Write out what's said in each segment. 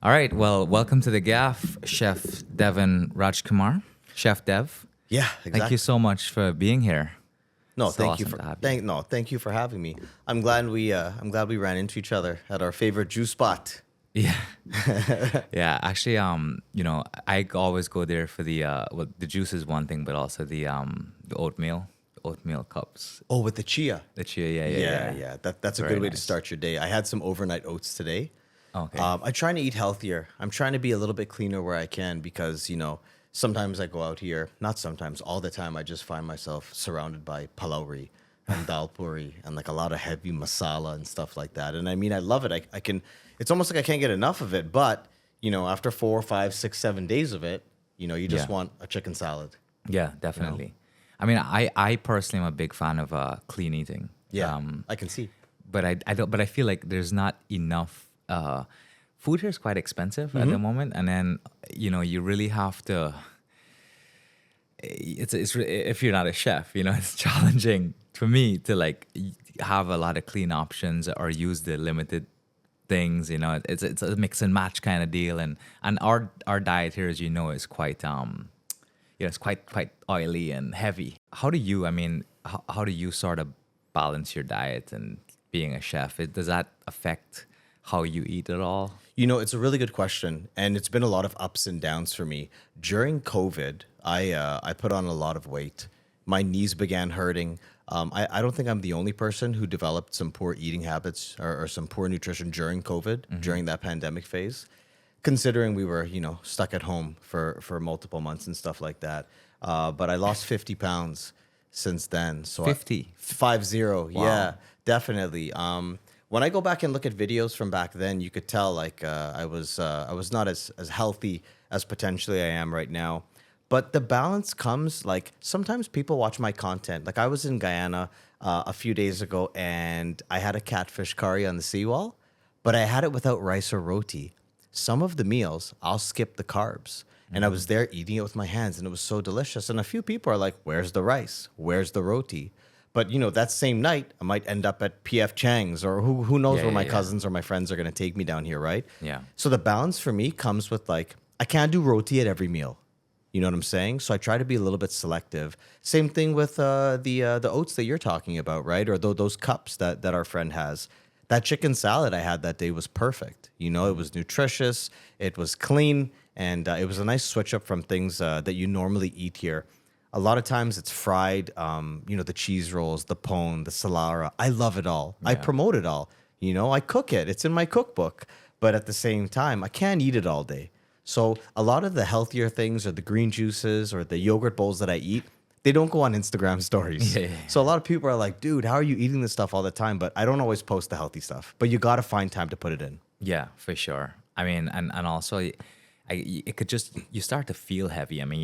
All right. Well, welcome to the Gyaff, Chef Devan Rajkumar. Chef Dev. Yeah, exactly. Thank you so much for being here. No, So thank you awesome for to have you. thank you for having me. I'm glad we ran into each other at our favorite juice spot. Yeah. Yeah. Actually, I always go there for the juice is one thing, but also the oatmeal cups. Oh, with the chia. The chia. Yeah. That's a Very good way to nice. start your day. I had some overnight oats today. Okay. I'm trying to eat healthier. I'm trying to be a little bit cleaner where I can because sometimes I go out here. Not sometimes, all the time. I just find myself surrounded by palarity and dal puri and like a lot of heavy masala and stuff like that. And I mean, I love it. I can. It's almost like I can't get enough of it. But after 4, 5, 6, 7 days of it, you just Yeah. want a chicken salad. Yeah, definitely. I mean, I personally am a big fan of clean eating. Yeah, I can see. But I don't. But I feel like there's not enough. Food here is quite expensive at the moment, and then you really have to. It's if you're not a chef, it's challenging for me to have a lot of clean options or use the limited things. It's a mix and match kind of deal, and our diet here, as you know, is quite it's quite oily and heavy. How do you? I mean, how do you sort of balance your diet and being a chef? Does that affect how you eat at all? It's a really good question, and it's been a lot of ups and downs for me. During COVID, I put on a lot of weight. My knees began hurting. I don't think I'm the only person who developed some poor eating habits or some poor nutrition during COVID, during that pandemic phase, considering we were, stuck at home for multiple months and stuff like that. But I lost 50 pounds since then. So 50? 50, yeah, definitely. When I go back and look at videos from back then, you could tell I was not as healthy as potentially I am right now. But the balance comes sometimes people watch my content. Like I was in Guyana a few days ago and I had a catfish curry on the seawall, but I had it without rice or roti. Some of the meals I'll skip the carbs. And I was there eating it with my hands and it was so delicious. And a few people are like, "Where's the rice? Where's the roti?" But that same night, I might end up at PF Chang's or who knows where my cousins or my friends are going to take me down here, right? Yeah. So the balance for me comes with I can't do roti at every meal. You know what I'm saying? So I try to be a little bit selective. Same thing with the oats that you're talking about, right? Or those cups that our friend has. That chicken salad I had that day was perfect. It was nutritious, it was clean, and it was a nice switch up from things that you normally eat here. A lot of times it's fried, the cheese rolls, the pone, the salara. I love it all. I promote it all. I cook it. It's in my cookbook. But at the same time, I can't eat it all day. So a lot of the healthier things or the green juices or the yogurt bowls that I eat, they don't go on Instagram stories. Yeah. So a lot of people are like, "Dude, how are you eating this stuff all the time?" But I don't always post the healthy stuff. But you got to find time to put it in. Yeah, for sure. I mean, and also, it could just you start to feel heavy. I mean,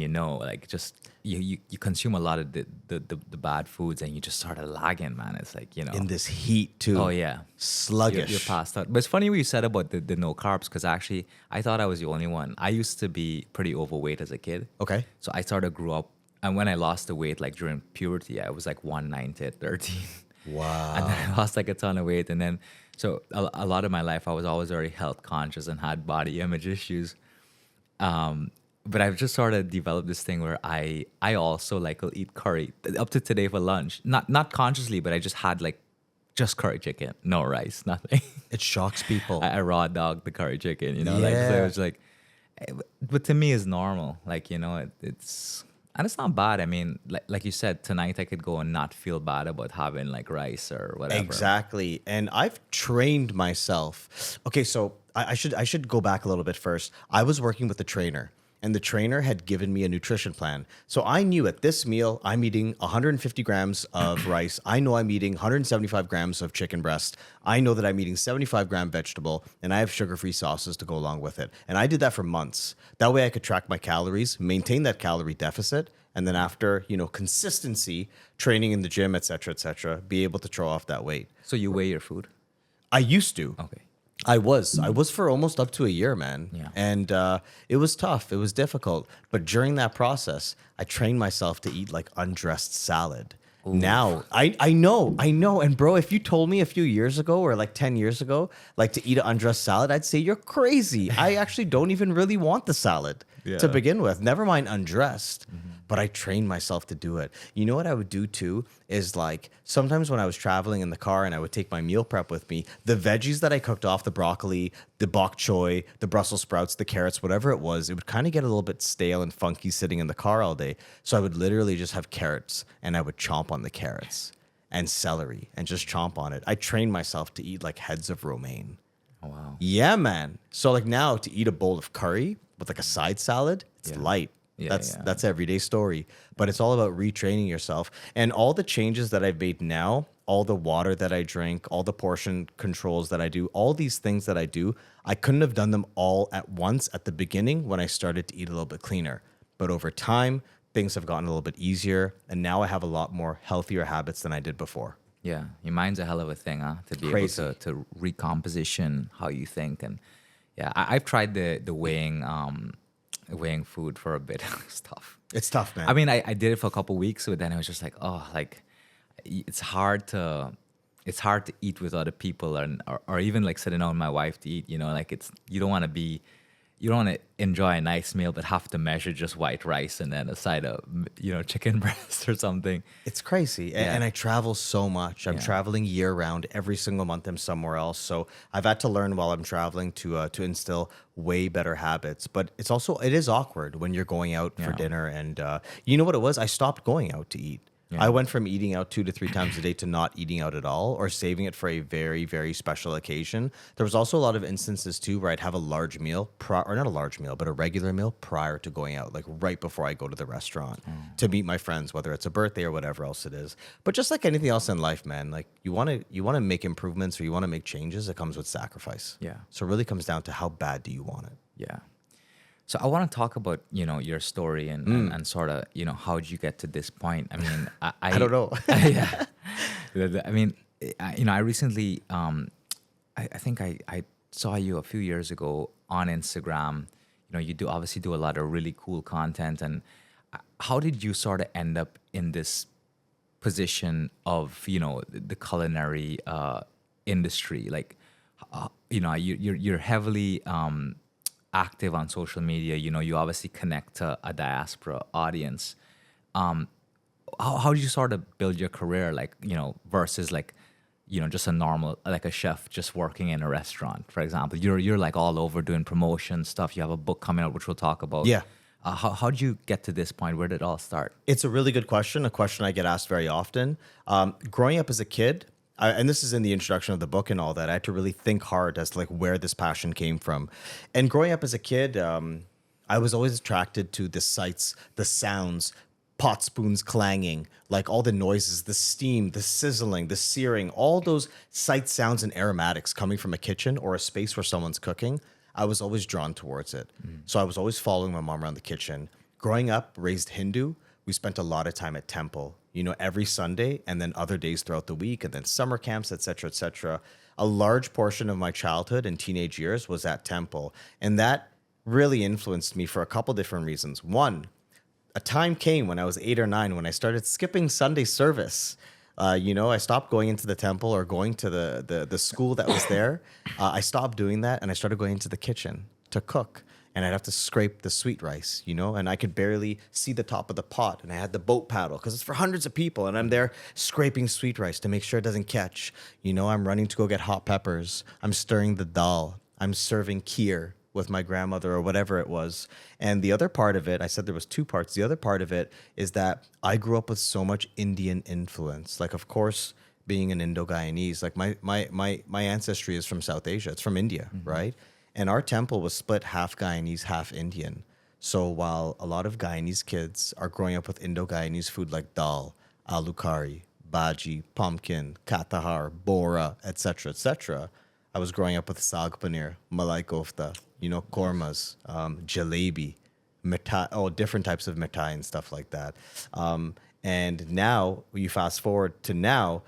just you consume a lot of the bad foods and you just start lagging, man. It's In this heat, too. Oh yeah, Sluggish. you're passed out. But it's funny what you said about the no carbs because actually I thought I was the only one. I used to be pretty overweight as a kid. Okay. So I sort of grew up, and when I lost the weight, during puberty, I was 190 at 13. Wow. And then I lost a ton of weight. And then, so a lot of my life, I was always very health conscious and had body image issues. But I've just sort of developed this thing where I also will eat curry up to today for lunch. Not consciously, but I just had just curry chicken, no rice, nothing. It shocks people. I raw dog the curry chicken, so Yeah. it was but to me it's normal. It's and it's not bad. I mean, like you said, tonight I could go and not feel bad about having rice or whatever. Exactly. And I've trained myself. Okay, so I should go back a little bit first. I was working with a trainer, and the trainer had given me a nutrition plan. So I knew at this meal, I'm eating 150 grams of rice. I know I'm eating 175 grams of chicken breast. I know that I'm eating 75-gram vegetable, and I have sugar-free sauces to go along with it. And I did that for months. That way I could track my calories, maintain that calorie deficit, and then after, consistency, training in the gym, et cetera, be able to throw off that weight. So you weigh your food? I used to. Okay. I was for almost up to a year, man. Yeah. And it was tough. It was difficult. But during that process, I trained myself to eat undressed salad. Now, I know. And bro, if you told me a few years ago or like 10 years ago, like to eat an undressed salad, I'd say you're crazy. I actually don't even really want the salad to begin with. Never mind undressed. But I trained myself to do it. You know what I would do too is like sometimes when I was traveling in the car and I would take my meal prep with me, the veggies that I cooked off, the broccoli, the bok choy, the Brussels sprouts, the carrots, whatever it was, it would kind of get a little bit stale and funky sitting in the car all day. So I would literally just have carrots and I would chomp on the carrots and celery and just chomp on it. I trained myself to eat like heads of romaine. Oh, wow. Yeah, man. So like now to eat a bowl of curry with like a side salad, it's light. That's everyday story. But it's all about retraining yourself. And all the changes that I've made now, all the water that I drink, all the portion controls that I do, all these things that I do, I couldn't have done them all at once at the beginning when I started to eat a little bit cleaner. But over time, things have gotten a little bit easier. And now I have a lot more healthier habits than I did before. Yeah, your mind's a hell of a thing, huh? To be Crazy. able to recomposition how you think. And yeah, I've tried the weighing food for a bit. It's tough. It's tough, man. I mean, I did it for a couple weeks, but then it was just like, oh, like it's hard to eat with other people or even like sitting down with my wife to eat, you know, like you don't want to enjoy a nice meal but have to measure just white rice and then a side of, you know, chicken breast or something. It's crazy. And I travel so much. I'm Yeah. traveling year round. Every single month I'm somewhere else. So I've had to learn while I'm traveling to instill way better habits. But it is awkward when you're going out for dinner. And you know what it was? I stopped going out to eat. Yeah. I went from eating out 2 to 3 times a day to not eating out at all or saving it for a very, very special occasion. There was also a lot of instances too where I'd have a large meal, or not a large meal, but a regular meal prior to going out, like right before I go to the restaurant to meet my friends, whether it's a birthday or whatever else it is. But just like anything else in life, man, like you want to make improvements or you want to make changes, it comes with sacrifice. Yeah. So it really comes down to how bad do you want it? Yeah. So I want to talk about, you know, your story and sort of, you know, how did you get to this point? I mean, I don't know. Yeah. I mean, you know, I recently, I think I saw you a few years ago on Instagram. You know, you obviously do a lot of really cool content. And how did you sort of end up in this position of, you know, the culinary industry? Like, you know, you're heavily active on social media. You know, you obviously connect to a diaspora audience. How did you sort of build your career, like, you know, versus like, you know, just a normal, like a chef just working in a restaurant, for example? You're like all over doing promotion stuff. You have a book coming out, which we'll talk about. Yeah. How did you get to this point? Where did it all start? It's a really good question, a question I get asked very often. Growing up as a kid, and this is in the introduction of the book and all that, I had to really think hard as to like where this passion came from. And growing up as a kid, I was always attracted to the sights, the sounds, pot spoons clanging, like all the noises, the steam, the sizzling, the searing, all those sights, sounds, and aromatics coming from a kitchen or a space where someone's cooking. I was always drawn towards it. So I was always following my mom around the kitchen. Growing up, raised Hindu, we spent a lot of time at temple, you know, every Sunday and then other days throughout the week and then summer camps, et cetera, et cetera. A large portion of my childhood and teenage years was at temple. And that really influenced me for a couple different reasons. One, a time came when I was 8 or 9 when I started skipping Sunday service. You know, I stopped going into the temple or going to the school that was there. I stopped doing that and I started going into the kitchen to cook. And I'd have to scrape the sweet rice, you know, and I could barely see the top of the pot. And I had the boat paddle because it's for hundreds of people. And I'm there scraping sweet rice to make sure it doesn't catch. You know, I'm running to go get hot peppers. I'm stirring the dal. I'm serving kheer with my grandmother or whatever it was. And the other part of it, I said there was 2 parts. The other part of it is that I grew up with so much Indian influence. Like, of course, being an Indo-Guyanese, like my ancestry is from South Asia. It's from India, right? And our temple was split half Guyanese, half Indian. So while a lot of Guyanese kids are growing up with Indo-Guyanese food like dal, aloo curry, bhaji, pumpkin, katahar, bora, etc., I was growing up with saag paneer, malai kofta, you know, kormas, jalebi, mithai, different types of mithai and stuff like that. And now, you fast forward to now,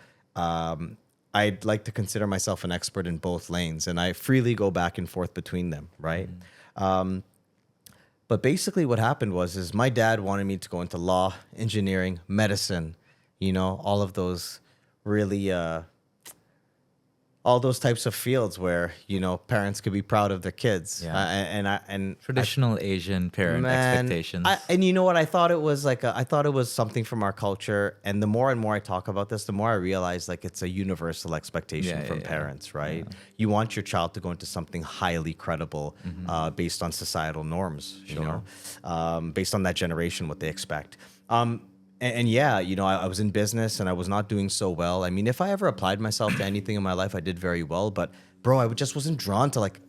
I'd like to consider myself an expert in both lanes, and I freely go back and forth between them, right? But basically what happened was my dad wanted me to go into law, engineering, medicine, you know, all of those really all those types of fields where, you know, parents could be proud of their kids. Yeah. And Traditional Asian parent man, expectations. and you know what? I thought it was like I thought it was something from our culture. And the more and more I talk about this, the more I realize like it's a universal expectation Yeah, from yeah, yeah. parents, right? You want your child to go into something highly credible, based on societal norms, you know, based on that generation, what they expect. And yeah, you know, I was in business and I was not doing so well. I mean, if I ever applied myself to anything in my life, I did very well. But bro, I just wasn't drawn to like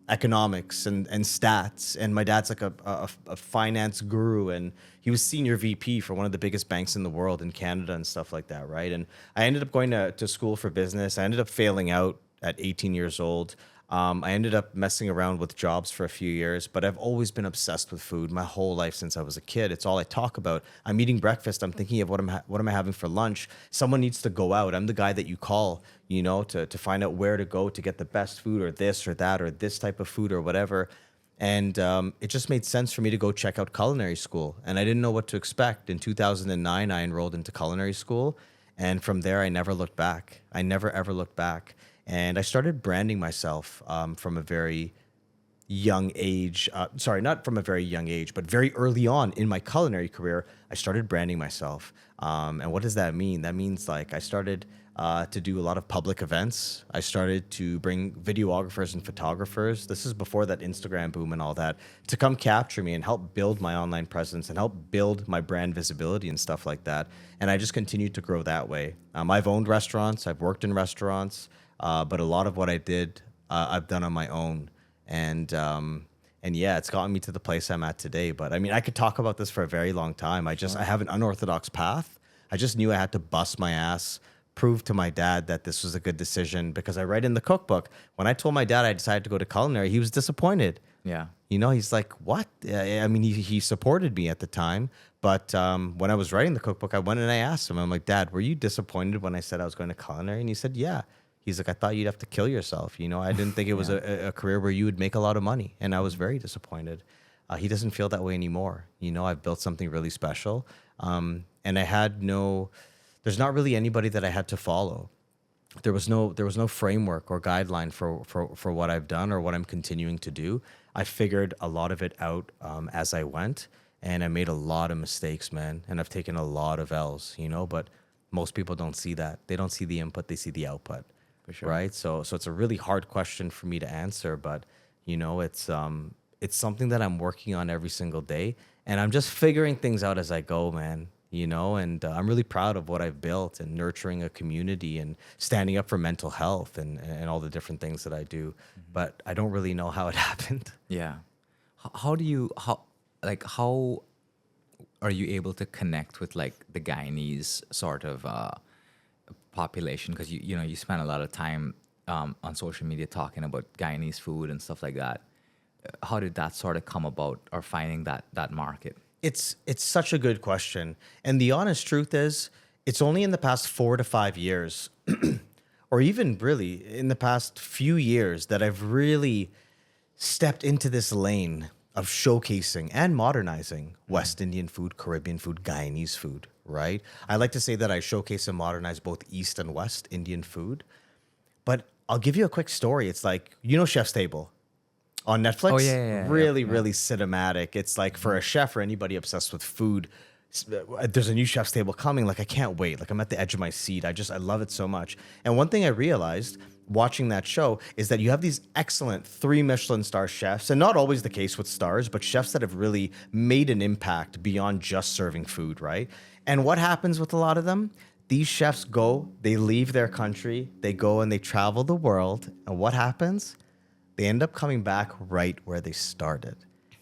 economics and stats. And my dad's like a finance guru, and he was senior VP for one of the biggest banks in the world in Canada and stuff like that, right? And I ended up going to school for business. I ended up failing out at 18 years old. I ended up messing around with jobs for a few years, but I've always been obsessed with food my whole life since I was a kid. It's all I talk about. I'm eating breakfast. I'm thinking of what am I having for lunch? Someone needs to go out. I'm the guy that you call, you know, to find out where to go to get the best food or this or that or this type of food or whatever. And it just made sense for me to go check out culinary school. And I didn't know what to expect. In 2009, I enrolled into culinary school. And from there, I never looked back. I never, ever looked back. And I started branding myself from a very young age. Sorry, not from a very young age, but very early on in my culinary career, I started branding myself. And what does that mean? That means like I started to do a lot of public events. I started to bring videographers and photographers. This is before that Instagram boom and all that, to come capture me and help build my online presence and help build my brand visibility and stuff like that. And I just continued to grow that way. I've owned restaurants. I've worked in restaurants. But a lot of what I did, I've done on my own. And yeah, it's gotten me to the place I'm at today. But I mean, I could talk about this for a very long time. I have an unorthodox path. I just knew I had to bust my ass, prove to my dad that this was a good decision, because I write in the cookbook. When I told my dad I decided to go to culinary, he was disappointed. Yeah. You know, he's like, what? I mean, he supported me at the time. But when I was writing the cookbook, I went and I asked him, I'm like, Dad, were you disappointed when I said I was going to culinary? And he said, yeah. He's like, I thought you'd have to kill yourself. You know, I didn't think it was a career where you would make a lot of money. And I was very disappointed. He doesn't feel that way anymore. You know, I've built something really special. And there's not really anybody that I had to follow. There was no framework or guideline for what I've done or what I'm continuing to do. I figured a lot of it out as I went, and I made a lot of mistakes, man. And I've taken a lot of L's, you know, but most people don't see that. They don't see the input, they see the output. Sure. Right. So it's a really hard question for me to answer, but you know, it's something that I'm working on every single day, and I'm just figuring things out as I go, man. You know, and I'm really proud of what I've built and nurturing a community and standing up for mental health and all the different things that I do. But I don't really know how it happened. Yeah. How are you able to connect with like the Guyanese sort of population, because you spend a lot of time on social media talking about Guyanese food and stuff like that? How did that sort of come about, or finding that market? It's such a good question, and the honest truth is, it's only in the past 4 to 5 years, or even really in the past few years, that I've really stepped into this lane of showcasing and modernizing West Indian food, Caribbean food, Guyanese food, right? I like to say that I showcase and modernize both East and West Indian food. But I'll give you a quick story. It's like, you know, Chef's Table on Netflix? Oh, yeah. Really cinematic. It's like for a chef or anybody obsessed with food, there's a new Chef's Table coming. Like, I can't wait. Like, I'm at the edge of my seat. I love it so much. And one thing I realized watching that show is that you have these excellent 3 Michelin star chefs, and not always the case with stars, but chefs that have really made an impact beyond just serving food, right? And what happens with a lot of them? These chefs go, they leave their country, they go and they travel the world, and what happens? They end up coming back right where they started,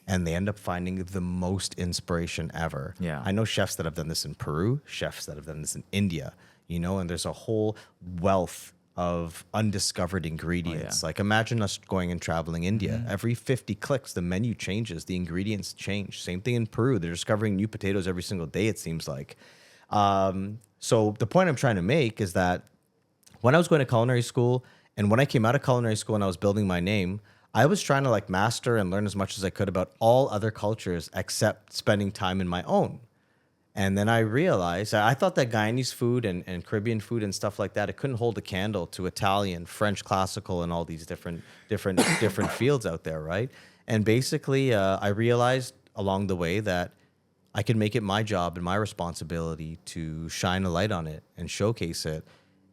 and they end up finding the most inspiration ever. Yeah. I know chefs that have done this in Peru, chefs that have done this in India, you know, and there's a whole wealth of undiscovered ingredients. Like, imagine us going and traveling India. Every 50 clicks, the menu changes, the ingredients change. Same thing in Peru. They're discovering new potatoes every single day, it seems like. So the point I'm trying to make is that when I was going to culinary school, and when I came out of culinary school and I was building my name, I was trying to like master and learn as much as I could about all other cultures except spending time in my own. And then I realized I thought that Guyanese food and Caribbean food and stuff like that, it couldn't hold a candle to Italian, French classical, and all these different fields out there, right? And basically, I realized along the way that I could make it my job and my responsibility to shine a light on it and showcase it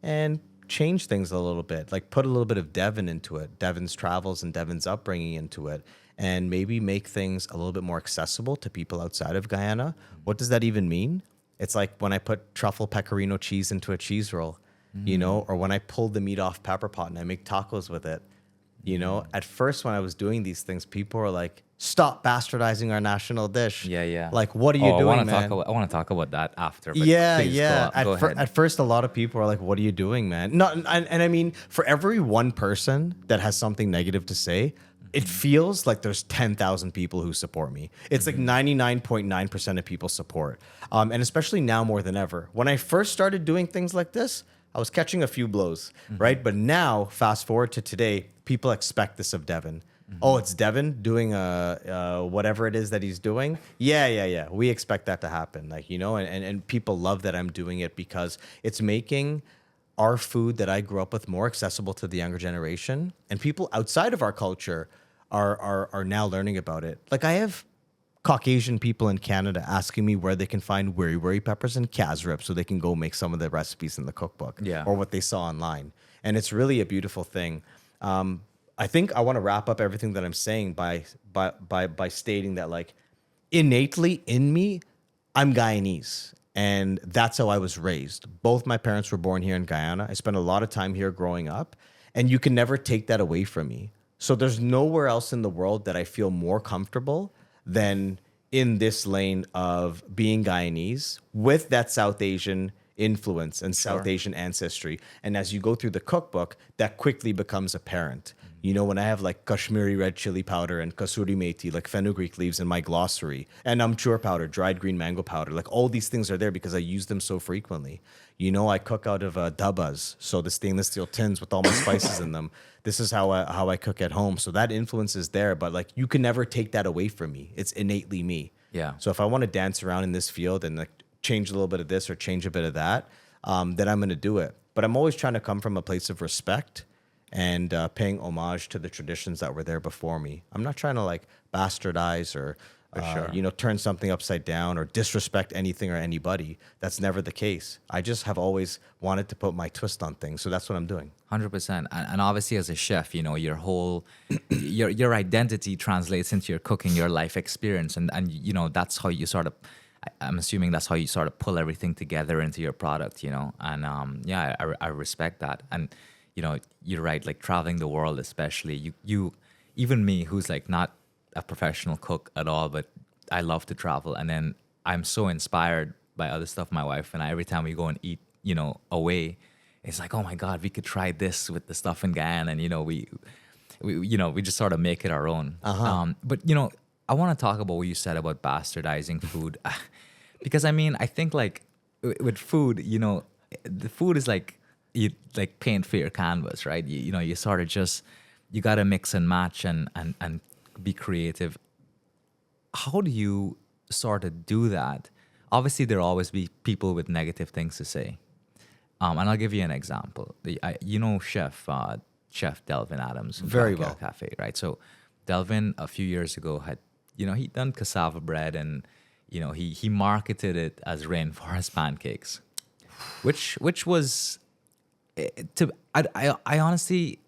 and change things a little bit, like put a little bit of Devan into it, Devan's travels and Devan's upbringing into it, and maybe make things a little bit more accessible to people outside of Guyana. What does that even mean? It's like when I put truffle pecorino cheese into a cheese roll, you know, or when I pulled the meat off pepper pot and I make tacos with it. You know, at first when I was doing these things, people were like, "Stop bastardizing our national dish." Yeah. Like, what are you doing, man? I want to talk about that after. But Yeah, please, yeah. Go ahead. At first, a lot of people are like, "What are you doing, man?" No, and I mean, for every one person that has something negative to say, it feels like there's 10,000 people who support me. It's like 99.9% of people support, and especially now more than ever. When I first started doing things like this, I was catching a few blows, right? But now, fast forward to today, people expect this of Devan. Oh, it's Devan doing whatever it is that he's doing. Yeah. We expect that to happen, like, you know, and people love that I'm doing it because it's making our food that I grew up with more accessible to the younger generation, and people outside of our culture are now learning about it. Like, I have Caucasian people in Canada asking me where they can find wiri peppers and Kaz so they can go make some of the recipes in the cookbook, or what they saw online. And it's really a beautiful thing. I think I want to wrap up everything that I'm saying by stating that, like, innately in me, I'm Guyanese. And that's how I was raised. Both my parents were born here in Guyana. I spent a lot of time here growing up, and you can never take that away from me. So there's nowhere else in the world that I feel more comfortable than in this lane of being Guyanese with that South Asian influence and South Asian ancestry. And as you go through the cookbook, that quickly becomes apparent. You know, when I have like Kashmiri red chili powder and kasuri methi, like fenugreek leaves in my glossary, and amchur powder, dried green mango powder, like all these things are there because I use them so frequently. You know, I cook out of dabbas, so the stainless steel tins with all my spices in them. This is how I cook at home. So that influence is there, but like you can never take that away from me. It's innately me. Yeah. So if I want to dance around in this field and like change a little bit of this or change a bit of that, then I'm going to do it. But I'm always trying to come from a place of respect and paying homage to the traditions that were there before me. I'm not trying to like bastardize or you know, turn something upside down or disrespect anything or anybody. That's never the case. I just have always wanted to put my twist on things, so that's what I'm doing. 100%. And obviously, as a chef, you know, your whole your identity translates into your cooking, your life experience, and you know, that's how you sort of. I'm assuming that's how you sort of pull everything together into your product, you know. And yeah, I respect that. And you know, you're right. Like traveling the world, especially you, even me, who's like not a professional cook at all, but I love to travel. And then I'm so inspired by other stuff. My wife and I, every time we go and eat, you know, away, it's like, oh my God, we could try this with the stuff in Guyana. And, you know, we just sort of make it our own. But, you know, I want to talk about what you said about bastardizing food. Because I mean, I think like with food, you know, the food is like, you like paint for your canvas, right? You know, you sort of just, you got to mix and match and be creative. How do you sort of do that? Obviously, there'll always be people with negative things to say. And I'll give you an example. You know, Chef Delvin Adams from Very Black well. Cafe, right? So Delvin a few years ago had, you know, he'd done cassava bread and, you know, he marketed it as rainforest pancakes, which was I honestly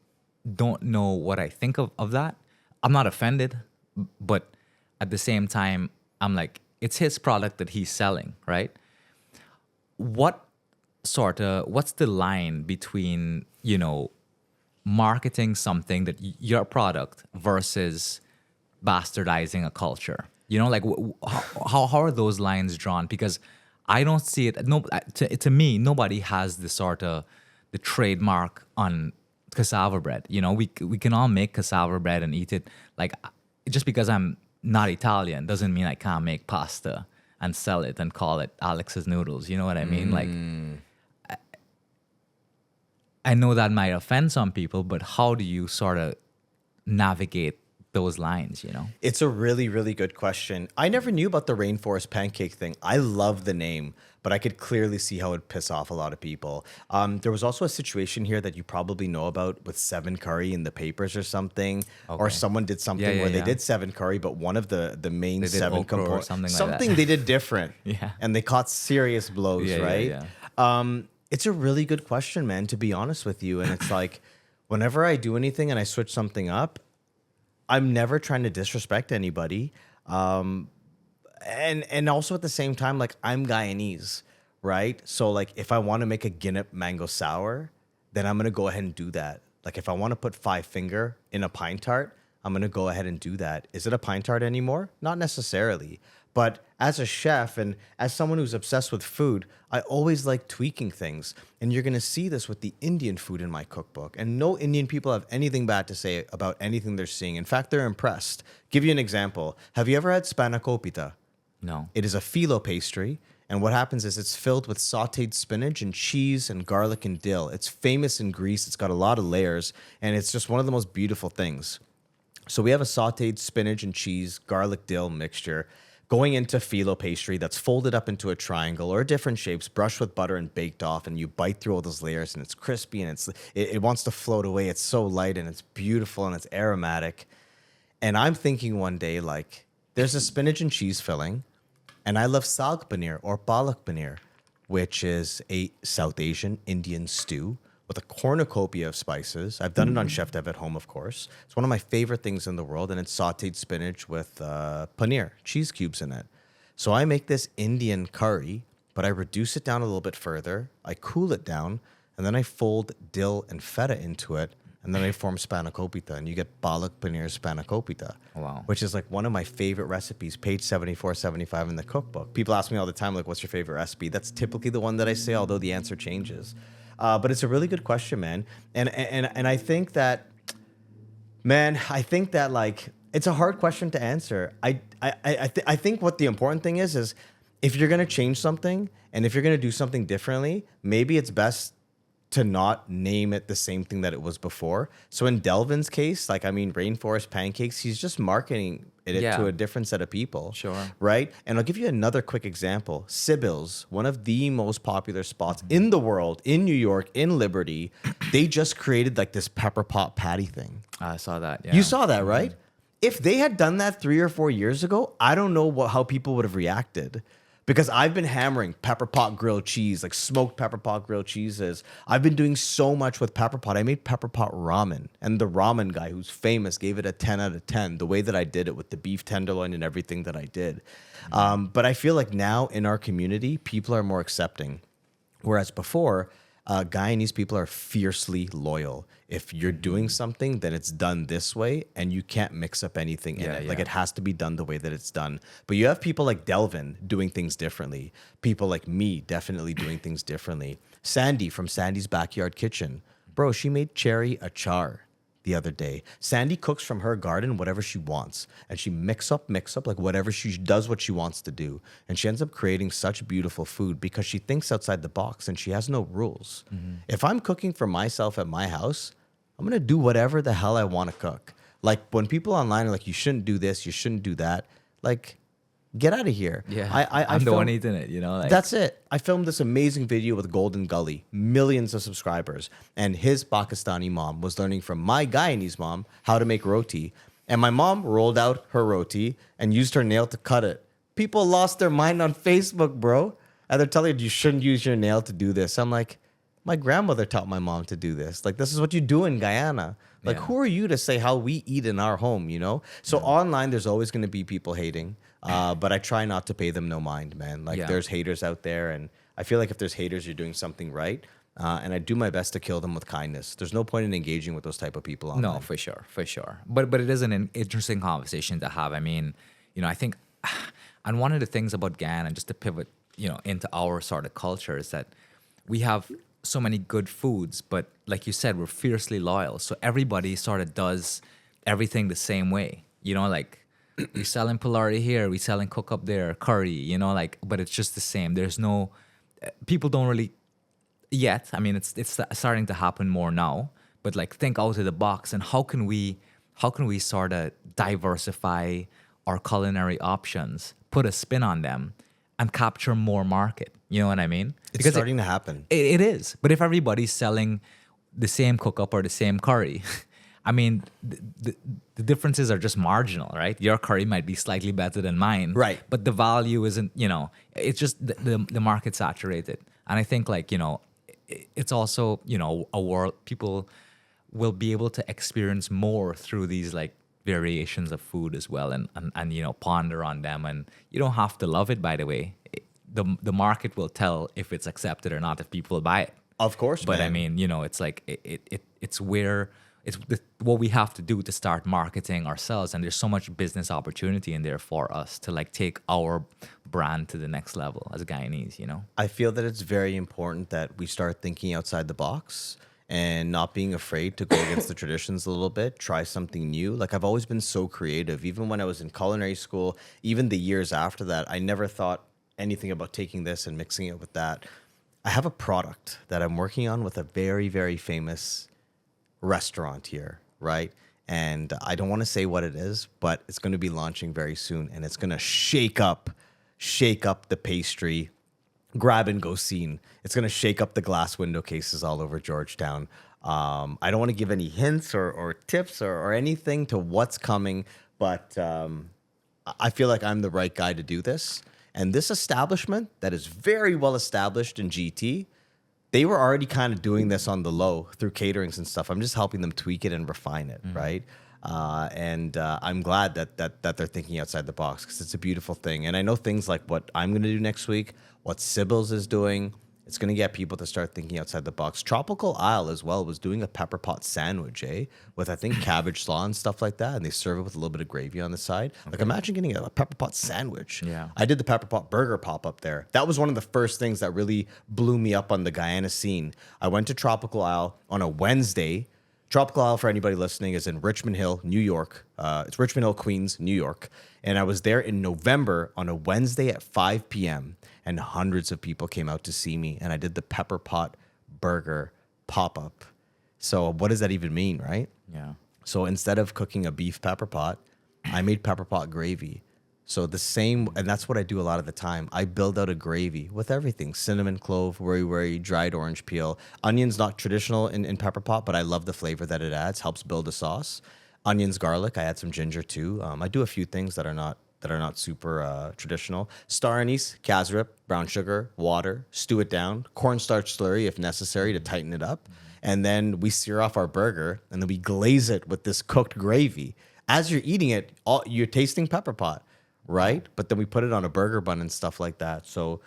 don't know what I think of that. I'm not offended, but at the same time, I'm like, it's his product that he's selling, right? What's the line between, you know, marketing something that your product versus bastardizing a culture? You know, like how are those lines drawn? Because I don't see it. No, to me, nobody has the sort of the trademark on cassava bread. You know, we can all make cassava bread and eat it. Like, just because I'm not Italian doesn't mean I can't make pasta and sell it and call it Alex's noodles. You know what I mean? Like, I know that might offend some people, but how do you sort of navigate those lines, It's a really, really good question. I never knew about the rainforest pancake thing. I love the name, but I could clearly see how it would piss off a lot of people. There was also a situation here that you probably know about with seven curry in the papers or something, or Okay. someone did something Yeah, yeah, where they yeah. did seven curry, but one of the main They did seven okra or components, something like something that. they did different, Yeah. and they caught serious blows, Yeah, yeah, right? yeah. It's a really good question, man, to be honest with you. And it's like, whenever I do anything and I switch something up, I'm never trying to disrespect anybody. And also at the same time, like I'm Guyanese, right? So like if I want to make a Guinness mango sour, then I'm gonna go ahead and do that. Like if I want to put five finger in a pine tart, I'm gonna go ahead and do that. Is it a pine tart anymore? Not necessarily. But as a chef and as someone who's obsessed with food, I always like tweaking things. And you're gonna see this with the Indian food in my cookbook. And no Indian people have anything bad to say about anything they're seeing. In fact, they're impressed. Give you an example. Have you ever had spanakopita? No. It is a phyllo pastry, and what happens is it's filled with sautéed spinach and cheese and garlic and dill. It's famous in Greece. It's got a lot of layers, and it's just one of the most beautiful things. So we have a sautéed spinach and cheese, garlic dill mixture going into phyllo pastry that's folded up into a triangle or different shapes, brushed with butter and baked off, and you bite through all those layers, and it's crispy and it wants to float away. It's so light and it's beautiful and it's aromatic. And I'm thinking one day, like, there's a spinach and cheese filling, and I love saag paneer or palak paneer, which is a South Asian Indian stew with a cornucopia of spices. I've done it on Chef Dev at home, of course. It's one of my favorite things in the world, and it's sautéed spinach with paneer, cheese cubes in it. So I make this Indian curry, but I reduce it down a little bit further. I cool it down, and then I fold dill and feta into it, and then I form spanakopita, and you get palak paneer spanakopita, Wow. which is like one of my favorite recipes, page 74, 75 in the cookbook. People ask me all the time, like, what's your favorite recipe? That's typically the one that I say, although the answer changes. But it's a really good question, man. And I think that, like, it's a hard question to answer. I think what the important thing is if you're going to change something and if you're going to do something differently, maybe it's best to not name it the same thing that it was before. So in Delvin's case, like, I mean, Rainforest Pancakes, he's just marketing it Yeah. to a different set of people. Sure. Right? And I'll give you another quick example. Sybil's, one of the most popular spots in the world, in New York, in Liberty, they just created like this pepper pot patty thing. I saw that. Yeah. You saw that, right? If they had done that 3 or 4 years ago, I don't know how people would have reacted. Because I've been hammering pepper pot grilled cheese, like smoked pepper pot grilled cheeses. I've been doing so much with pepper pot. I made pepper pot ramen. And the ramen guy who's famous gave it a 10 out of 10, the way that I did it with the beef tenderloin and everything that I did. But I feel like now in our community, people are more accepting. Whereas before, Guyanese people are fiercely loyal. If you're doing something, then it's done this way, and you can't mix up anything in Yeah, it. Like yeah. it has to be done the way that it's done. But you have people like Delvin doing things differently. People like me definitely doing things differently. Sandy from Sandy's Backyard Kitchen. Bro, she made cherry achar the other day. Sandy cooks from her garden whatever she wants, and she mix up like whatever she does what she wants to do, and she ends up creating such beautiful food because she thinks outside the box and she has no rules. If I'm cooking for myself at my house, I'm gonna do whatever the hell I want to cook. Like when people online are like, you shouldn't do this, you shouldn't do that, like, get out of here. Yeah. I'm the one eating it, like, That's it. I filmed this amazing video with Golden Gully, millions of subscribers, and his Pakistani mom was learning from my Guyanese mom how to make roti. And my mom rolled out her roti and used her nail to cut it. People lost their mind on Facebook, bro. And they're telling you, you shouldn't use your nail to do this. I'm like, my grandmother taught my mom to do this. Like, this is what you do in Guyana. Like, Yeah. who are you to say how we eat in our home, So online, there's always going to be people hating. But I try not to pay them no mind, man. Like, Yeah. there's haters out there. And I feel like if there's haters, you're doing something right. And I do my best to kill them with kindness. There's no point in engaging with those type of people online. No, for sure. But it is an interesting conversation to have. I mean, I think, and one of the things about Guyana, just to pivot, into our sort of culture, is that we have so many good foods, but like you said, we're fiercely loyal. So everybody sort of does everything the same way. Like we sell in Polarity here, we sell in Cook Up there, curry, but it's just the same. There's no, people don't really yet. I mean, it's starting to happen more now, but like think out of the box and how can we how can we sort of diversify our culinary options, put a spin on them, and capture more market? You know what I mean? It's starting to happen. It is. But if everybody's selling the same cook-up or the same curry, I mean, the differences are just marginal, right? Your curry might be slightly better than mine. Right. But the value isn't, it's just the market's saturated. And I think, like, it's also, a world, people will be able to experience more through these, like, variations of food as well, and ponder on them. And you don't have to love it, by the way. The market will tell if it's accepted or not, if people buy it. Of course, but man. I mean, it's like it's what we have to do to start marketing ourselves, and there's so much business opportunity in there for us to, like, take our brand to the next level as Guyanese. I feel that it's very important that we start thinking outside the box and not being afraid to go against the traditions a little bit, try something new. Like, I've always been so creative. Even when I was in culinary school, even the years after that, I never thought anything about taking this and mixing it with that. I have a product that I'm working on with a very, very famous restaurant here, right? And I don't want to say what it is, but it's going to be launching very soon, and it's going to shake up the pastry grab and go scene. It's going to shake up the glass window cases all over Georgetown. I don't want to give any hints or tips or anything to what's coming, but I feel like I'm the right guy to do this. And this establishment that is very well established in GT, they were already kind of doing this on the low through caterings and stuff. I'm just helping them tweak it and refine it, right? And I'm glad that they're thinking outside the box, because it's a beautiful thing. And I know things like what I'm going to do next week, what Sybil's is doing, it's going to get people to start thinking outside the box. Tropical Isle as well was doing a pepper pot sandwich, with, I think, cabbage slaw and stuff like that. And they serve it with a little bit of gravy on the side. Okay. Like, imagine getting a pepper pot sandwich. Yeah. I did the pepper pot burger pop-up there. That was one of the first things that really blew me up on the Guyana scene. I went to Tropical Isle on a Wednesday. Tropical Isle, for anybody listening, is in Richmond Hill, New York. It's Richmond Hill, Queens, New York. And I was there in November on a Wednesday at 5 p.m. And hundreds of people came out to see me. And I did the pepper pot burger pop-up. So what does that even mean, right? Yeah. So instead of cooking a beef pepper pot, I made pepper pot gravy. So the same, and that's what I do a lot of the time. I build out a gravy with everything: cinnamon, clove, worry, dried orange peel. Onion's not traditional in pepper pot, but I love the flavor that it adds. Helps build a sauce. Onions, garlic. I add some ginger too. I do a few things that are not super traditional. Star anise, casrip, brown sugar, water. Stew it down. Cornstarch slurry if necessary to tighten it up. And then we sear off our burger, and then we glaze it with this cooked gravy. As you're eating it, you're tasting pepper pot. Right? But then we put it on a burger bun and stuff like that. So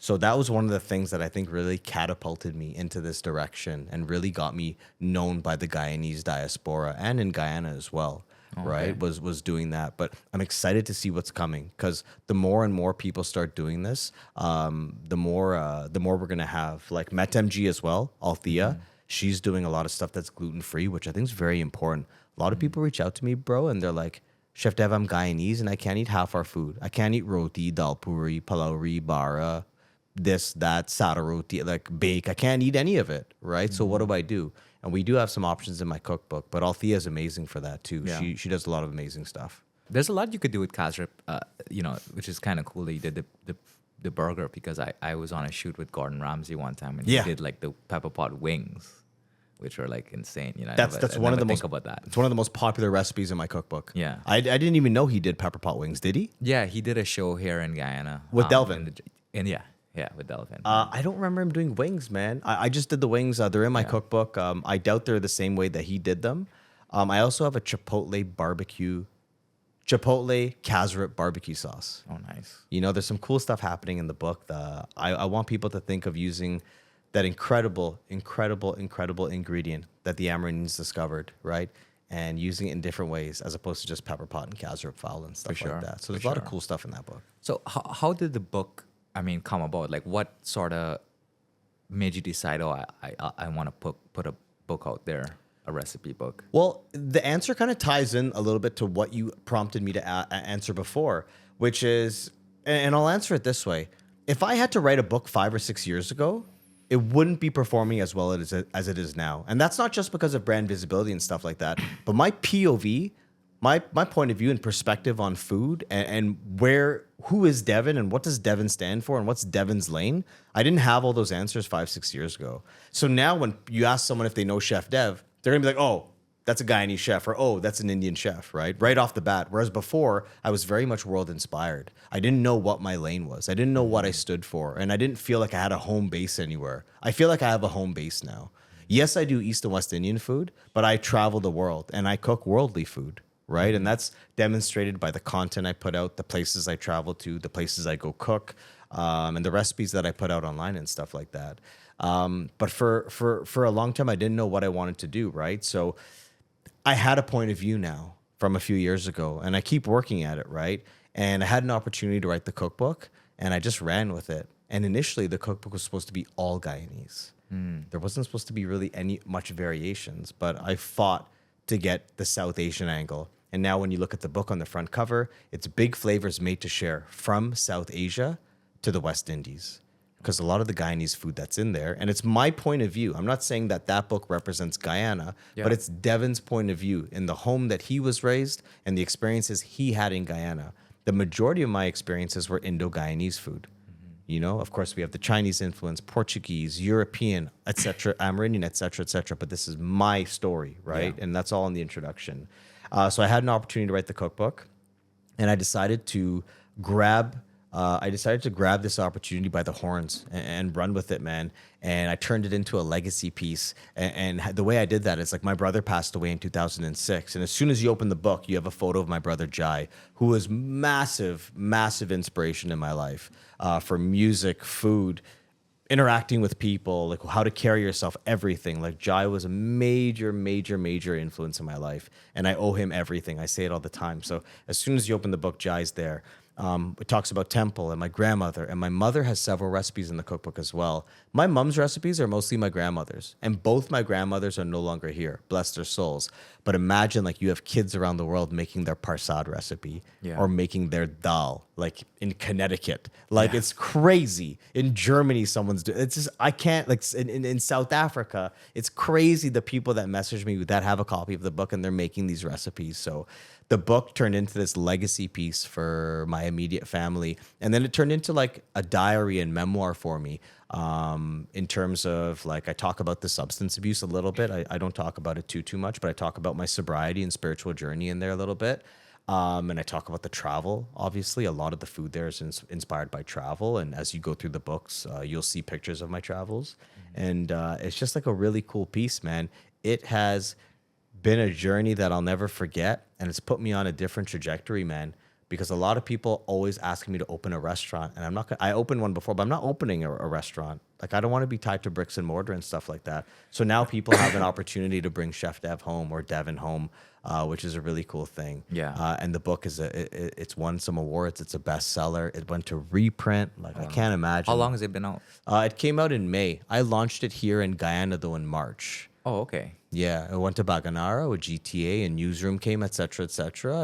that was one of the things that I think really catapulted me into this direction and really got me known by the Guyanese diaspora and in Guyana as well. Okay. Right? Was doing that. But I'm excited to see what's coming, because the more and more people start doing this, the more we're gonna have. Like MetMG as well, Althea. She's doing a lot of stuff that's gluten-free, which I think is very important. A lot of people reach out to me, bro, and they're like, Chef Dev, I'm Guyanese and I can't eat half our food. I can't eat roti, dal puri, palauri, bara, this, that, sada roti, like bake. I can't eat any of it, right? So what do I do? And we do have some options in my cookbook, but Althea is amazing for that too. Yeah. She does a lot of amazing stuff. There's a lot you could do with casrip, which is kind of cool that you did the burger, because I was on a shoot with Gordon Ramsay one time, and he did like the pepper pot wings, which are like insane. That's one of the most about that. It's one of the most popular recipes in my cookbook. Yeah, I didn't even know he did pepper pot wings. Did he? Yeah, he did a show here in Guyana with Delvin. Yeah, with Delvin. I don't remember him doing wings, man. I just did the wings. They're in my cookbook. I doubt they're the same way that he did them. I also have a chipotle casrip barbecue sauce. Oh, nice. There's some cool stuff happening in the book. I want people to think of using that incredible ingredient that the Amerindians discovered, right? And using it in different ways, as opposed to just pepper pot and casrop fowl and stuff like that. So there's a lot of cool stuff in that book. So how did the book, come about? Like, what sort of made you decide, I want to put a book out there, a recipe book? Well, the answer kind of ties in a little bit to what you prompted me to answer before, which is, and I'll answer it this way. If I had to write a book 5 or 6 years ago, it wouldn't be performing as well as it is now. And that's not just because of brand visibility and stuff like that, but my POV my point of view and perspective on food and who is Devan and what does Devan stand for and what's Devan's lane. I didn't have all those answers 5-6 years ago. So now when you ask someone if they know Chef Dev, they're gonna be like, oh, that's a Guyanese chef, or oh, that's an Indian chef, right off the bat. Whereas before, I was very much world inspired. I didn't know what my lane was. I didn't know what I stood for, and I didn't feel like I had a home base anywhere. I feel like I have a home base now. Yes, I do East and West Indian food, but I travel the world and I cook worldly food, right? And that's demonstrated by the content I put out, the places I travel to, the places I go cook, and the recipes that I put out online and stuff like that. But for a long time, I didn't know what I wanted to do, right? So I had a point of view now from a few years ago, and I keep working at it, right? And I had an opportunity to write the cookbook, and I just ran with it. And initially, the cookbook was supposed to be all Guyanese. There wasn't supposed to be really much variations, but I fought to get the South Asian angle. And now when you look at the book on the front cover, it's big flavors made to share from South Asia to the West Indies. Because a lot of the Guyanese food that's in there, and it's my point of view. I'm not saying that book represents Guyana, but it's Devan's point of view in the home that he was raised and the experiences he had in Guyana. The majority of my experiences were Indo-Guyanese food. You know, of course, we have the Chinese influence, Portuguese, European, etc., Amerindian, etc. But this is my story, right? And that's all in the introduction. So I had an opportunity to write the cookbook, and I decided to grab this opportunity by the horns and run with it, man. And I turned it into a legacy piece. And the way I did that is like my brother passed away in 2006. And as soon as you open the book, you have a photo of my brother Jai, who was massive, massive inspiration in my life for music, food, interacting with people, like how to carry yourself, everything. Like Jai was a major, major, major influence in my life. And I owe him everything. I say it all the time. So as soon as you open the book, Jai's there. It talks about temple and my grandmother, and my mother has several recipes in the cookbook as well. My mom's recipes are mostly my grandmother's, and both my grandmothers are no longer here, bless their souls. But imagine like you have kids around the world making their parsad recipe or making their dal, like in Connecticut. Like it's crazy. In Germany, someone's doing it's just I can't like in South Africa, it's crazy the people that message me that have a copy of the book and they're making these recipes. So the book turned into this legacy piece for my immediate family. And then it turned into like a diary and memoir for me in terms of like I talk about the substance abuse a little bit. I don't talk about it too much, but I talk about my sobriety and spiritual journey in there a little bit. And I talk about the travel. Obviously, a lot of the food there is inspired by travel. And as you go through the books, you'll see pictures of my travels. And it's just like a really cool piece, man. It has been a journey that I'll never forget, and it's put me on a different trajectory, man, because a lot of people always ask me to open a restaurant, and I'm not gonna, I opened one before, but I'm not opening a restaurant. Like I don't want to be tied to bricks and mortar and stuff like that. So now people have an opportunity to bring Chef Dev home or Devan home, which is a really cool thing. And the book is it's won some awards. It's a bestseller. It went to reprint. Like I can't imagine. How long has it been out? It came out in May. I launched it here in Guyana though in March. Oh, okay. Yeah, I went to Baganara with GTA and Newsroom came, etc.,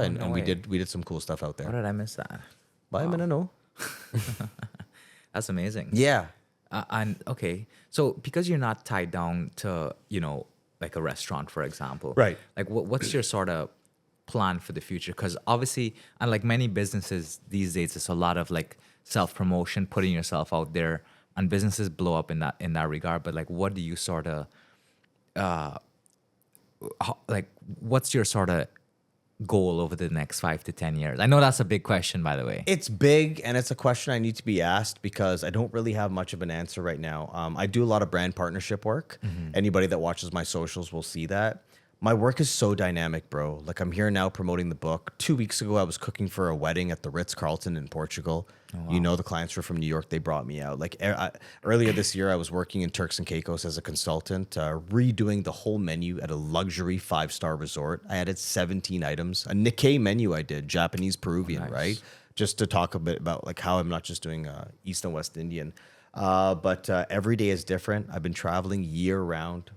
and we did some cool stuff out there. How did I miss that? Why am I know? That's amazing. Yeah. And okay, so because you're not tied down to like a restaurant, for example, right? Like what's your sort of plan for the future? Because obviously, unlike many businesses these days, it's a lot of like self promotion, putting yourself out there, and businesses blow up in that regard. But like, what do you sort of what's your sort of goal over the next 5 to 10 years? I know that's a big question, by the way. It's big, and it's a question I need to be asked because I don't really have much of an answer right now. I do a lot of brand partnership work. Anybody that watches my socials will see that. My work is so dynamic, bro. Like I'm here now promoting the book. 2 weeks ago, I was cooking for a wedding at the Ritz-Carlton in Portugal. Oh, wow. You know, the clients were from New York. They brought me out. Like earlier this year, I was working in Turks and Caicos as a consultant, redoing the whole menu at a luxury 5-star resort. I added 17 items, a Nikkei menu I did, Japanese, Peruvian, right? Just to talk a bit about like how I'm not just doing East and West Indian. But every day is different. I've been traveling year round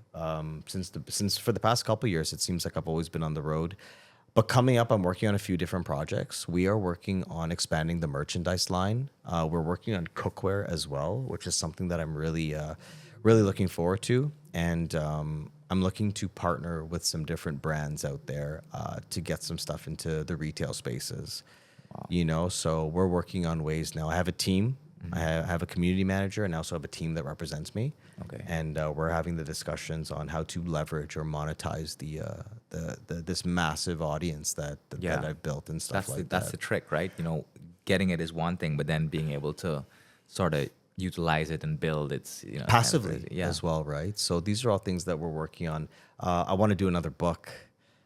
since for the past couple of years. It seems like I've always been on the road. But coming up, I'm working on a few different projects. We are working on expanding the merchandise line. We're working on cookware as well, which is something that I'm really looking forward to. And I'm looking to partner with some different brands out there to get some stuff into the retail spaces. You know, so we're working on ways now. I have a team. I have a community manager, and I also have a team that represents me. Okay. And we're having the discussions on how to leverage or monetize the this massive audience that I've built and stuff like that. That's the trick, right? You know, getting it is one thing, but then being able to sort of utilize it and build it's, you know, Passively kind of crazy. as well, right? So these are all things that we're working on. I want to do another book.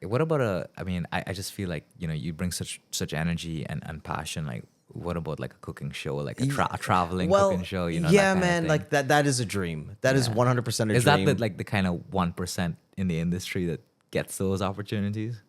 What about I just feel like, you know, you bring such energy and passion. Like, what about like a cooking show, like a traveling cooking show, you know? Yeah, that kind of man, thing? like that is a dream. That is 100% a dream. Is that the kind of 1% in the industry that gets those opportunities?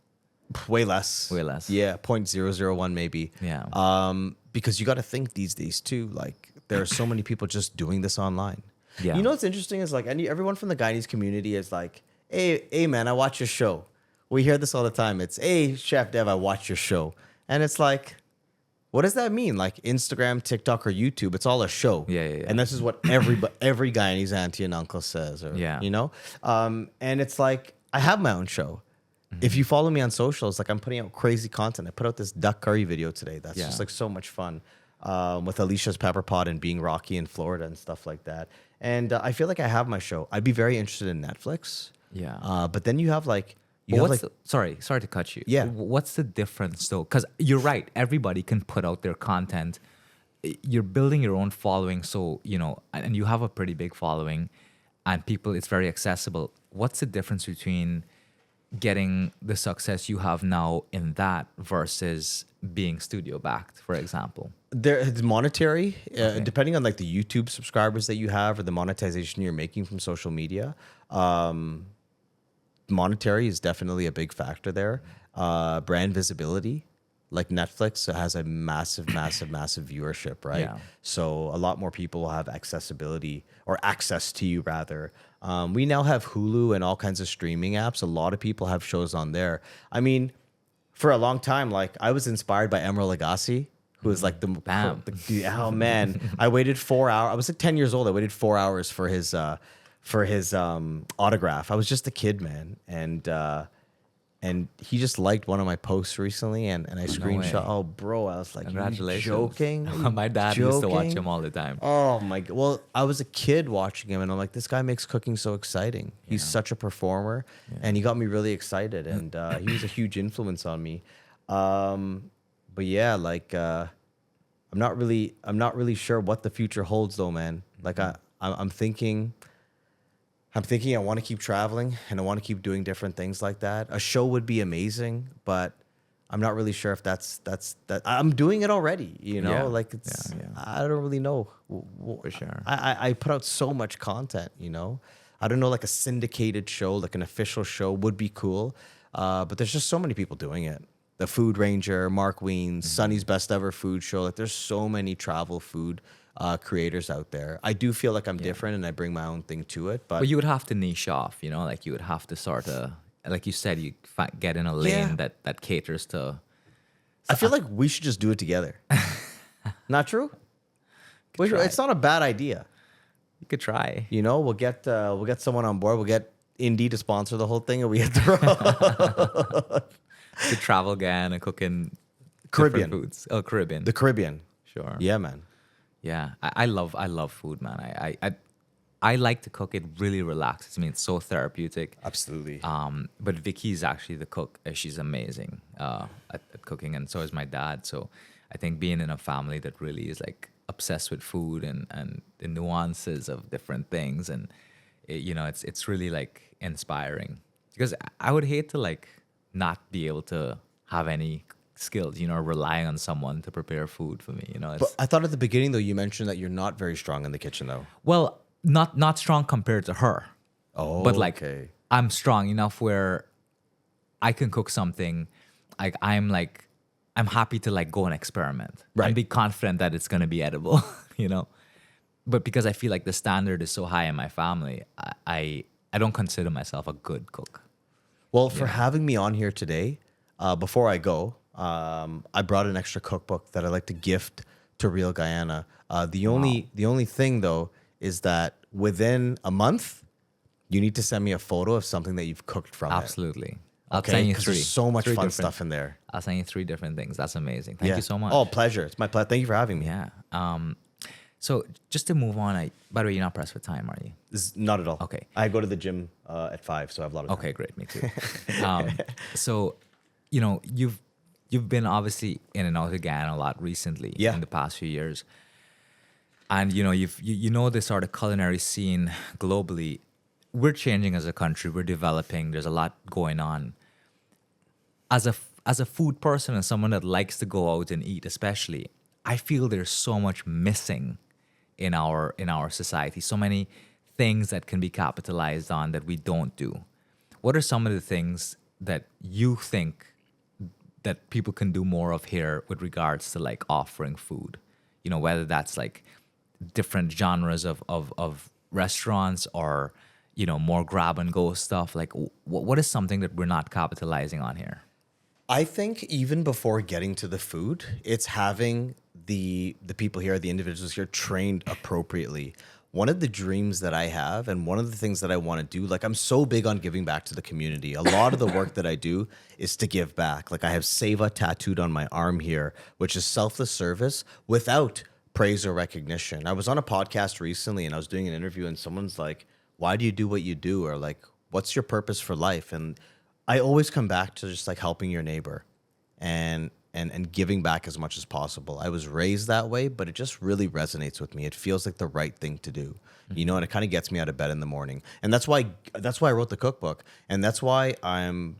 Way less. Way less. Yeah, 0.001 maybe. Yeah. Because you got to think these days too, like there are so many people just doing this online. Yeah. You know what's interesting is like everyone from the Guyanese community is like, hey man, I watch your show. We hear this all the time. It's, hey, Chef Dev, I watch your show. And it's like, what does that mean? Like Instagram, TikTok, or YouTube, it's all a show. Yeah. And this is what every Guyanese auntie and uncle says. Or, you know? And it's like, I have my own show. Mm-hmm. If you follow me on socials, like I'm putting out crazy content. I put out this duck curry video today. That's just like so much fun. With Alicia's Pepper Pot and Being Rocky in Florida and stuff like that. And I feel like I have my show. I'd be very interested in Netflix. Yeah. But then you have like... sorry to cut you. Yeah. What's the difference though? Because you're right. Everybody can put out their content. You're building your own following. So, you know, and you have a pretty big following and people, it's very accessible. What's the difference between getting the success you have now in that versus being studio backed, for example? It's monetary, depending on like the YouTube subscribers that you have or the monetization you're making from social media. Monetary is definitely a big factor there. Brand visibility, like Netflix has a massive viewership, right? Yeah. So a lot more people will have accessibility or access to you rather. We now have Hulu and all kinds of streaming apps. A lot of people have shows on there. I mean, for a long time, like I was inspired by Emeril Lagasse, who is like oh man, I waited 4 hours. I was like 10 years old. I waited 4 hours for his autograph. I was just a kid, man, and he just liked one of my posts recently, and I screenshot. Oh, bro, I was like, congratulations! You joking? My dad used to watch him all the time. Oh my god! Well, I was a kid watching him, and I'm like, this guy makes cooking so exciting. He's such a performer, and he got me really excited, and he was a huge influence on me. But yeah, like I'm not really sure what the future holds, though, man. Like I'm thinking I want to keep traveling and I want to keep doing different things like that. A show would be amazing, but I'm not really sure if that's that. I'm doing it already, you know. Yeah. Like it's I don't really know. For sure. I put out so much content, you know. I don't know, like a syndicated show, like an official show would be cool, but there's just so many people doing it. The Food Ranger, Mark Ween, Sonny's Best Ever Food Show. Like there's so many travel food creators out there. I do feel like I'm different and I bring my own thing to it. But you would have to niche off, you know, like you would have to sort of, like you said, you get in a lane that caters to. I feel like we should just do it together. Not true? It's not a bad idea. You could try. You know, we'll get someone on board. We'll get Indie to sponsor the whole thing, and we hit the road. The travel guy and cooking Caribbean foods. Oh, Caribbean. The Caribbean. Sure. Yeah, man. Yeah, I love food, man. I like to cook. It really relaxes me. It's so therapeutic. Absolutely. But Vicky's actually the cook. She's amazing at cooking, and so is my dad. So I think being in a family that really is like obsessed with food and the nuances of different things, and you know, it's really like inspiring. Because I would hate to like not be able to have any skills, you know, relying on someone to prepare food for me, you know. But I thought at the beginning, though, you mentioned that you're not very strong in the kitchen, though. Well, not strong compared to her. Oh, but like okay. I'm strong enough where I can cook something. Like I'm happy to like go and experiment and be confident that it's gonna be edible, you know. But because I feel like the standard is so high in my family, I don't consider myself a good cook. Well, for having me on here today, before I go, I brought an extra cookbook that I like to gift to Real Guyana. The only thing though is that within a month, you need to send me a photo of something that you've cooked from it. Absolutely. I'll Okay, send you because three. there's so much Three fun different- stuff in there. I'll send you 3 different things. That's amazing. Thank Yeah. you so much. Oh, pleasure. It's my pleasure. Thank you for having me. Yeah. So just to move on, by the way, you're not pressed for time, are you? Not at all. Okay. I go to the gym at 5, so I have a lot of time. Okay, great. Me too. So, you've been obviously in and out of Guyana a lot recently. Yeah. In the past few years, and you know the sort of culinary scene globally. We're changing as a country. We're developing. There's a lot going on. As a food person and someone that likes to go out and eat, especially, I feel there's so much missing in our society. So many things that can be capitalized on that we don't do. What are some of the things that you think that people can do more of here with regards to like offering food? Whether that's like different genres of restaurants or more grab and go stuff. Like what is something that we're not capitalizing on here? I think even before getting to the food, it's having the people here, the individuals here, trained appropriately. One of the dreams that I have, and one of the things that I want to do, like I'm so big on giving back to the community. A lot of the work that I do is to give back. Like I have Seva tattooed on my arm here, which is selfless service without praise or recognition. I was on a podcast recently and I was doing an interview and someone's like, why do you do what you do? Or like, what's your purpose for life? And I always come back to just like helping your neighbor and giving back as much as possible. I was raised that way, but it just really resonates with me. It feels like the right thing to do, and it kind of gets me out of bed in the morning. And that's why I wrote the cookbook. And that's why I'm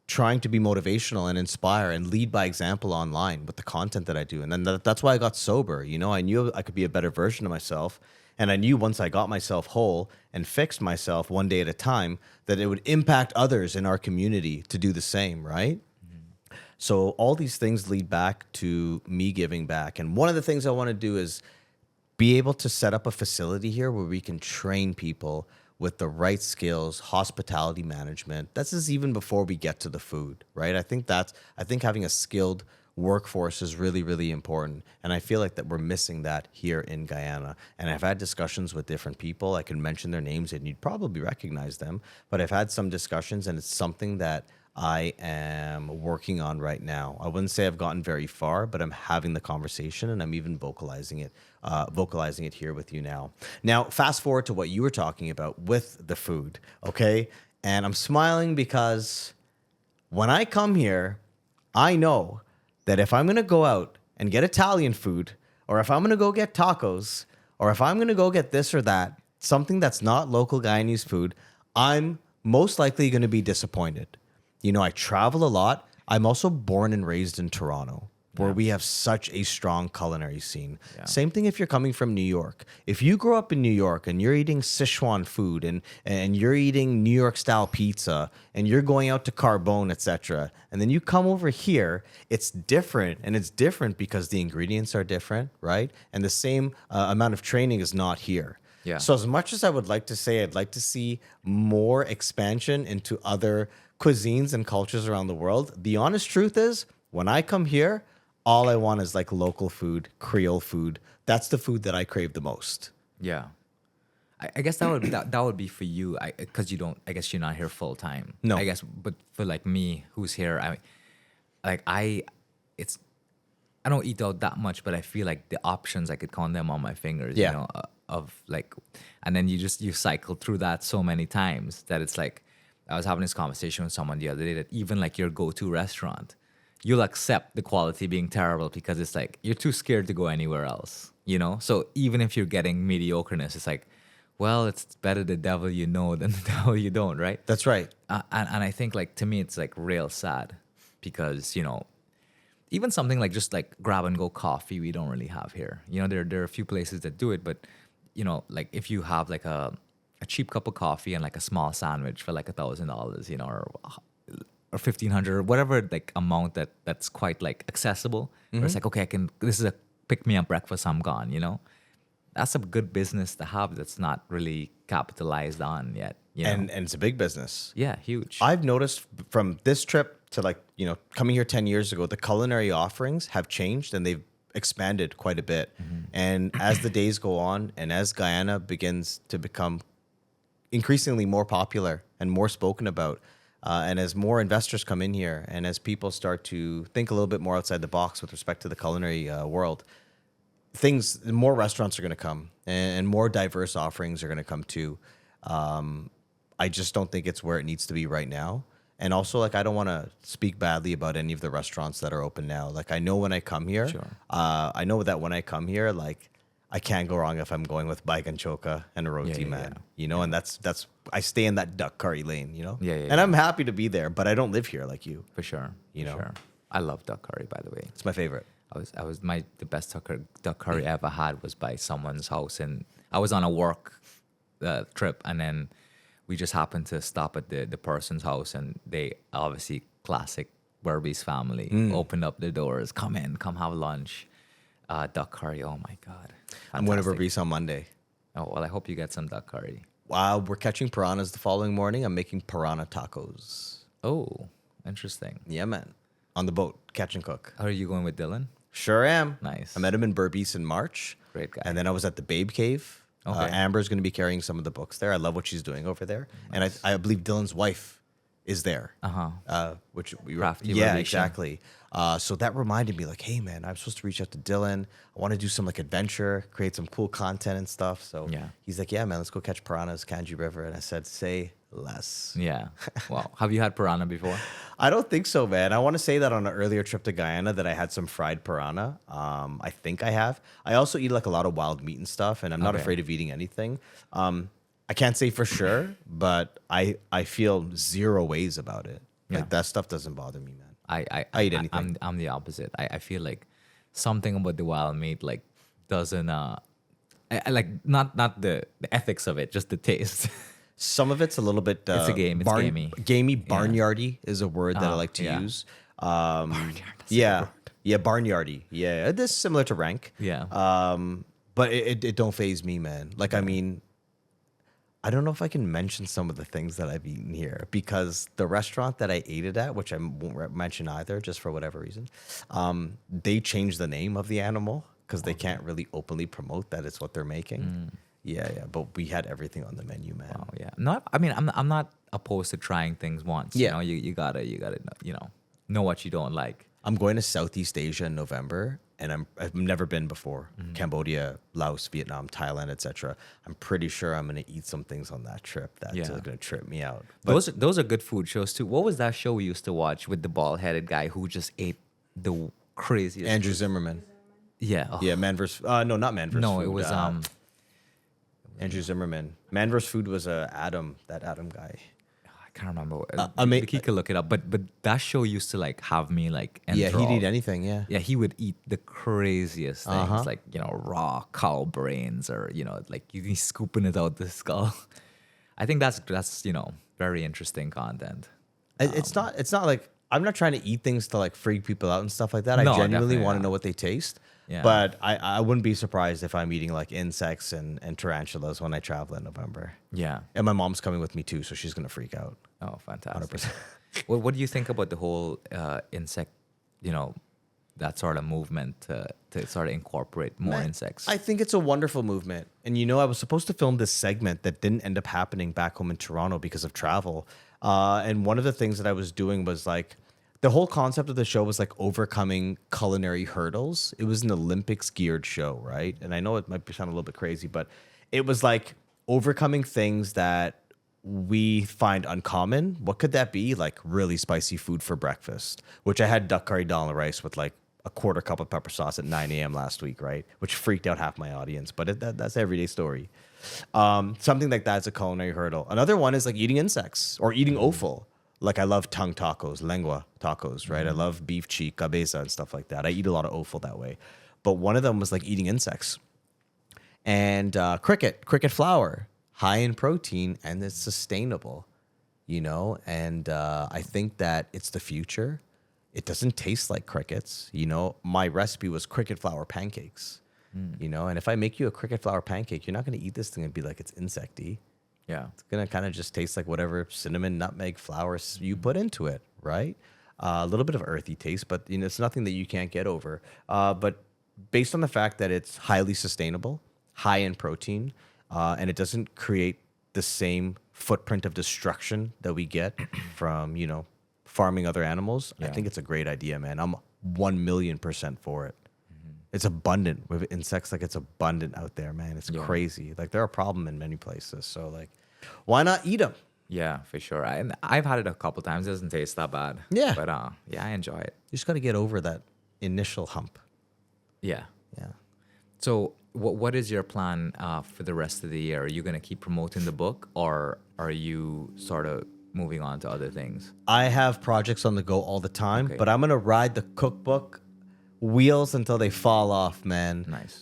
trying to be motivational and inspire and lead by example online with the content that I do. And then that's why I got sober. I knew I could be a better version of myself. And I knew once I got myself whole and fixed myself one day at a time, that it would impact others in our community to do the same, right? So all these things lead back to me giving back. And one of the things I want to do is be able to set up a facility here where we can train people with the right skills, hospitality management. This is even before we get to the food, right? I think having a skilled workforce is really, really important. And I feel like that we're missing that here in Guyana. And I've had discussions with different people. I can mention their names and you'd probably recognize them. But I've had some discussions and it's something that I am working on right now. I wouldn't say I've gotten very far, but I'm having the conversation and I'm even vocalizing it here with you now. Now, fast forward to what you were talking about with the food, okay? And I'm smiling because when I come here, I know that if I'm going to go out and get Italian food, or if I'm going to go get tacos, or if I'm going to go get this or that, something that's not local Guyanese food, I'm most likely going to be disappointed. I travel a lot. I'm also born and raised in Toronto, where we have such a strong culinary scene. Yeah. Same thing if you're coming from New York. If you grow up in New York and you're eating Sichuan food and you're eating New York style pizza and you're going out to Carbone, etc., and then you come over here, it's different. And it's different because the ingredients are different, right? And the same amount of training is not here. Yeah. So as much as I would like to say I'd like to see more expansion into other cuisines and cultures around the world, the honest truth is when I come here, all I want is like local food, Creole food. That's the food that I crave the most. Yeah. I guess that would be for you, because I guess you're not here full time. No. I guess, but for like me, who's here, I don't eat out that much, but I feel like the options, I could count them on my fingers. Yeah. Of like, and then you cycle through that so many times that it's like, I was having this conversation with someone the other day that even like your go-to restaurant, you'll accept the quality being terrible because it's like you're too scared to go anywhere else, So even if you're getting mediocreness, it's like, well, it's better the devil you know than the devil you don't, right? That's right. And I think like to me it's like real sad because even something like just like grab and go coffee we don't really have here. There are a few places that do it, but like if you have like a cheap cup of coffee and like a small sandwich for like $1,000, or $1,500 or whatever like amount that's quite like accessible. Mm-hmm. Where it's like, okay, this is a pick me up breakfast, I'm gone. That's a good business to have that's not really capitalized on yet. And it's a big business. Yeah, huge. I've noticed from this trip to like, coming here 10 years ago, the culinary offerings have changed and they've expanded quite a bit. Mm-hmm. And as the days go on and as Guyana begins to become increasingly more popular and more spoken about. And as more investors come in here, and as people start to think a little bit more outside the box with respect to the culinary world, more restaurants are going to come, and more diverse offerings are going to come too. I just don't think it's where it needs to be right now. And also, like, I don't want to speak badly about any of the restaurants that are open now. Like, I know when I come here, I know that when I come here, like, I can't go wrong if I'm going with baigan choka and a roti, man. You know, and that's I stay in that duck curry lane, you know? And I'm happy to be there, but I don't live here like you. For sure. You know? Sure. I love duck curry, by the way. It's my favorite. The best duck curry I ever had was by someone's house, and I was on a work trip, and then we just happened to stop at the person's house, and they obviously classic Burby's family opened up the doors, come have lunch. Duck curry, oh my God. Fantastic. I'm going to Burby's on Monday. Oh, well, I hope you get some duck curry. Wow, we're catching piranhas the following morning. I'm making piranha tacos. Oh, interesting. Yeah, man. On the boat, catch and cook. Are you going with Dylan? Sure am. Nice. I met him in Burby's in March. Great guy. And then I was at the Babe Cave. Okay. Amber's going to be carrying some of the books there. I love what she's doing over there. Nice. And I believe Dylan's wife is there. Which we Crafty yeah, relation. exactly. So that reminded me, like, hey man, I'm supposed to reach out to Dylan. I want to do some like adventure, create some cool content and stuff. So he's like, yeah man, let's go catch piranhas, Kanji River. And I said, say less. Yeah. Wow. Have you had piranha before? I don't think so, man. I want to say that on an earlier trip to Guyana that I had some fried piranha. I think I have. I also eat like a lot of wild meat and stuff, and I'm not afraid of eating anything. I can't say for sure, but I feel zero ways about it. Like that stuff doesn't bother me, man. I eat anything. I'm the opposite. I feel like something about the wild meat like doesn't like not the ethics of it, just the taste. Some of it's a little bit. It's a game. It's gamey. Gamey, barnyardy is a word that I like to use. Barnyard, yeah, barnyardy. Yeah, it is similar to rank. Yeah. But it don't faze me, man. Like, I mean, I don't know if I can mention some of the things that I've eaten here, because the restaurant that I ate it at, which I won't mention either, just for whatever reason, they changed the name of the animal because they can't really openly promote that it's what they're making. Yeah, but we had everything on the menu, man. Wow, yeah. No, I mean, I'm not opposed to trying things once. Yeah. You gotta, know what you don't like. I'm going to Southeast Asia in November, and I've never been before. Cambodia, Laos, Vietnam, Thailand, etc. I'm pretty sure I'm going to eat some things on that trip that's going to trip me out. But Those are good food shows too. What was that show we used to watch with the bald-headed guy who just ate the craziest? Andrew Zimmerman. Yeah. Oh. Yeah, Man vs. No, not Man vs. No, Food. it was Andrew Zimmerman. Man vs. Food was Adam, that Adam guy. I can't remember. He could look it up, but that show used to like have me like enthralled. Yeah, he'd eat anything. Yeah, he would eat the craziest things, like raw cow brains, or like he's scooping it out the skull. I think that's very interesting content. It's not like I'm not trying to eat things to like freak people out and stuff like that. No, I genuinely want to know what they taste. Yeah. But I wouldn't be surprised if I'm eating like insects and tarantulas when I travel in November. Yeah. And my mom's coming with me too, so she's going to freak out. Oh, fantastic. What do you think about the whole insect, that sort of movement to sort of incorporate more insects? I think it's a wonderful movement. And I was supposed to film this segment that didn't end up happening back home in Toronto because of travel. And one of the things that I was doing was like, the whole concept of the show was like overcoming culinary hurdles. It was an Olympics geared show, right? And I know it might sound a little bit crazy, but it was like overcoming things that we find uncommon. What could that be? Like really spicy food for breakfast, which I had duck curry dal and rice with like a quarter cup of pepper sauce at 9 a.m. last week, right? Which freaked out half my audience, but that's everyday story. Something like that's a culinary hurdle. Another one is like eating insects or eating offal. Like I love tongue tacos, lengua tacos, right? I love beef cheek, cabeza, and stuff like that. I eat a lot of offal that way. But one of them was like eating insects. And cricket flour, high in protein, and it's sustainable, And I think that it's the future. It doesn't taste like crickets. My recipe was cricket flour pancakes, And if I make you a cricket flour pancake, you're not going to eat this thing and be like, it's insecty. Yeah. It's going to kind of just taste like whatever cinnamon, nutmeg, flowers you put into it, right? A little bit of earthy taste, but it's nothing that you can't get over. But based on the fact that it's highly sustainable, high in protein, and it doesn't create the same footprint of destruction that we get from, farming other animals, I Yeah. think it's a great idea, man. I'm 1,000,000% for it. It's abundant with insects. Like, it's abundant out there, man. It's Yeah. crazy. Like, they're a problem in many places. So, like, why not eat them? Yeah, for sure. I've had it a couple times. It doesn't taste that bad. Yeah. But yeah, I enjoy it. You just got to get over that initial hump. Yeah. Yeah. So what is your plan for the rest of the year? Are you going to keep promoting the book, or are you sort of moving on to other things? I have projects on the go all the time, Okay. but I'm going to ride the cookbook wheels until they fall off, man. Nice.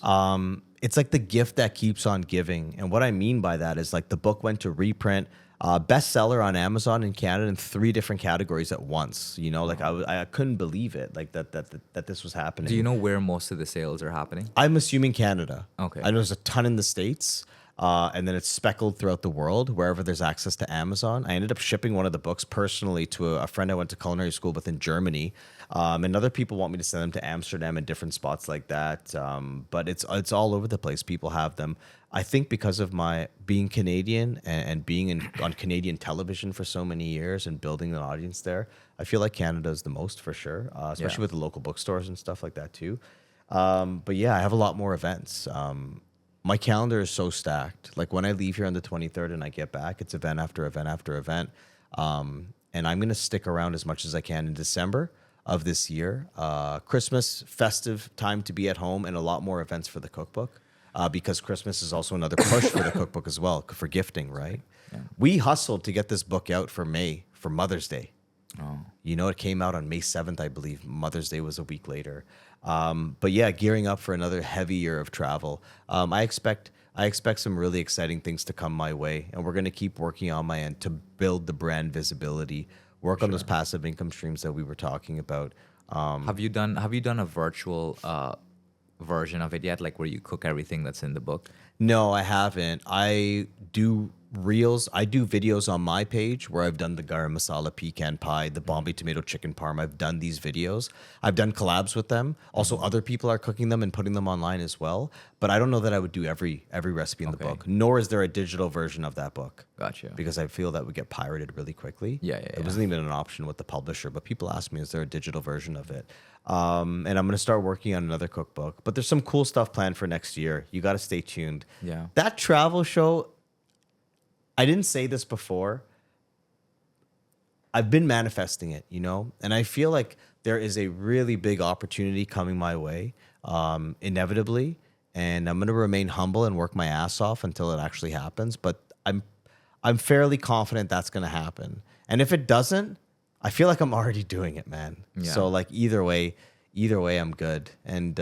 It's like the gift that keeps on giving. And what I mean by that is, like, the book went to reprint, bestseller on Amazon in Canada in 3 different categories at once. Like, I couldn't believe it, like that this was happening. Do you know where most of the sales are happening? I'm assuming Canada. Okay. I know there's a ton in the States, and then it's speckled throughout the world, wherever there's access to Amazon. I ended up shipping one of the books personally to a friend I went to culinary school with in Germany. And other people want me to send them to Amsterdam and different spots like that. But it's all over the place. People have them. I think because of my being Canadian and being on Canadian television for so many years and building an audience there, I feel like Canada is the most, for sure, especially Yeah. with the local bookstores and stuff like that too. But yeah, I have a lot more events. My calendar is so stacked. Like, when I leave here on the 23rd and I get back, it's event after event after event. And I'm going to stick around as much as I can in December of this year. Christmas, festive time to be at home, and a lot more events for the cookbook. Because Christmas is also another push for the cookbook as well, for gifting, right? Yeah. We hustled to get this book out for May, for Mother's Day. Oh. It came out on May 7th, I believe. Mother's Day was a week later. But yeah, gearing up for another heavy year of travel. I expect some really exciting things to come my way, and we're going to keep working on my end to build the brand visibility, work on those passive income streams that we were talking about. Have you done a virtual version of it yet, like where you cook everything that's in the book? No, I haven't. I do reels. I do videos on my page where I've done the garam masala pecan pie, the Bombay tomato chicken parm. I've done these videos. I've done collabs with them. Also, other people are cooking them and putting them online as well. But I don't know that I would do every recipe in the Okay. book, nor is there a digital version of that book. Gotcha. Because I feel that would get pirated really quickly. Yeah. It wasn't even an option with the publisher, but people ask me, is there a digital version of it? And I'm going to start working on another cookbook. But there's some cool stuff planned for next year. You got to stay tuned. Yeah. That travel show, I didn't say this before. I've been manifesting it, and I feel like there is a really big opportunity coming my way, inevitably. And I'm going to remain humble and work my ass off until it actually happens. But I'm fairly confident that's going to happen. And if it doesn't, I feel like I'm already doing it, man. Yeah. So, like, either way, I'm good. And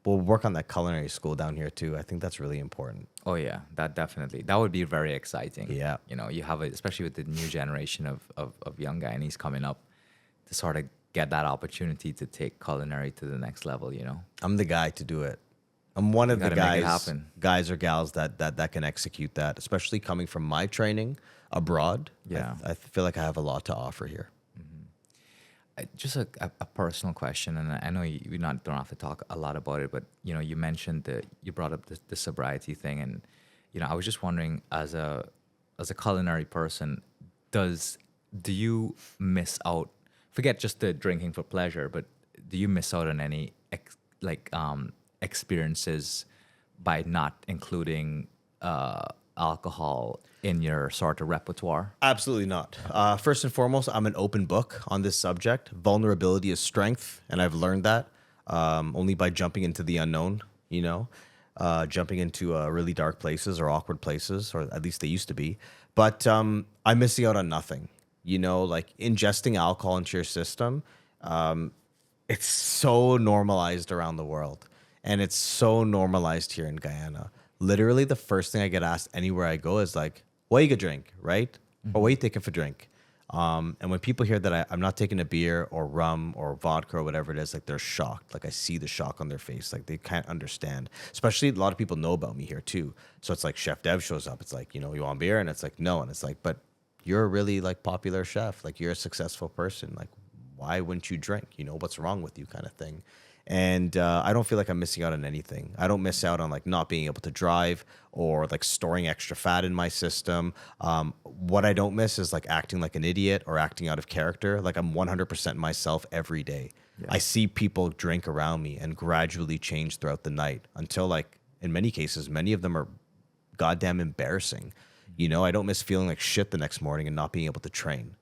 we'll work on that culinary school down here too. I think that's really important. Oh yeah, that would be very exciting. Yeah. You have especially with the new generation of young Guyanese coming up, to sort of get that opportunity to take culinary to the next level. I'm the guy to do it. I'm one of the gotta make it happen. guys or gals that can execute that, especially coming from my training abroad. Yeah. I feel like I have a lot to offer here. Just a personal question, and I know you don't have to talk a lot about it, but you mentioned you brought up the sobriety thing, and I was just wondering, as a culinary person, do you miss out? Forget just the drinking for pleasure, but do you miss out on any experiences by not including alcohol in your sort of repertoire? Absolutely not. First and foremost, I'm an open book on this subject. Vulnerability is strength, and I've learned that only by jumping into the unknown, jumping into really dark places or awkward places, or at least they used to be. But I'm missing out on nothing. Like ingesting alcohol into your system, it's so normalized around the world, and it's so normalized here in Guyana. Literally, the first thing I get asked anywhere I go is like, what you gonna drink, right? Or what you taking for drink? And when people hear that I'm not taking a beer or rum or vodka or whatever it is, like, they're shocked. Like, I see the shock on their face. Like, they can't understand. Especially, a lot of people know about me here too. So it's like Chef Dev shows up. It's like, you want beer? And it's like, no. And it's like, but you're a really like popular chef. Like, you're a successful person. Like, why wouldn't you drink? What's wrong with you, kind of thing. And I don't feel like I'm missing out on anything. I don't miss out on like not being able to drive or like storing extra fat in my system. What I don't miss is like acting like an idiot or acting out of character. Like I'm 100% myself every day. Yeah. I see people drink around me and gradually change throughout the night until like in many cases, many of them are goddamn embarrassing. You know, I don't miss feeling like shit the next morning and not being able to train.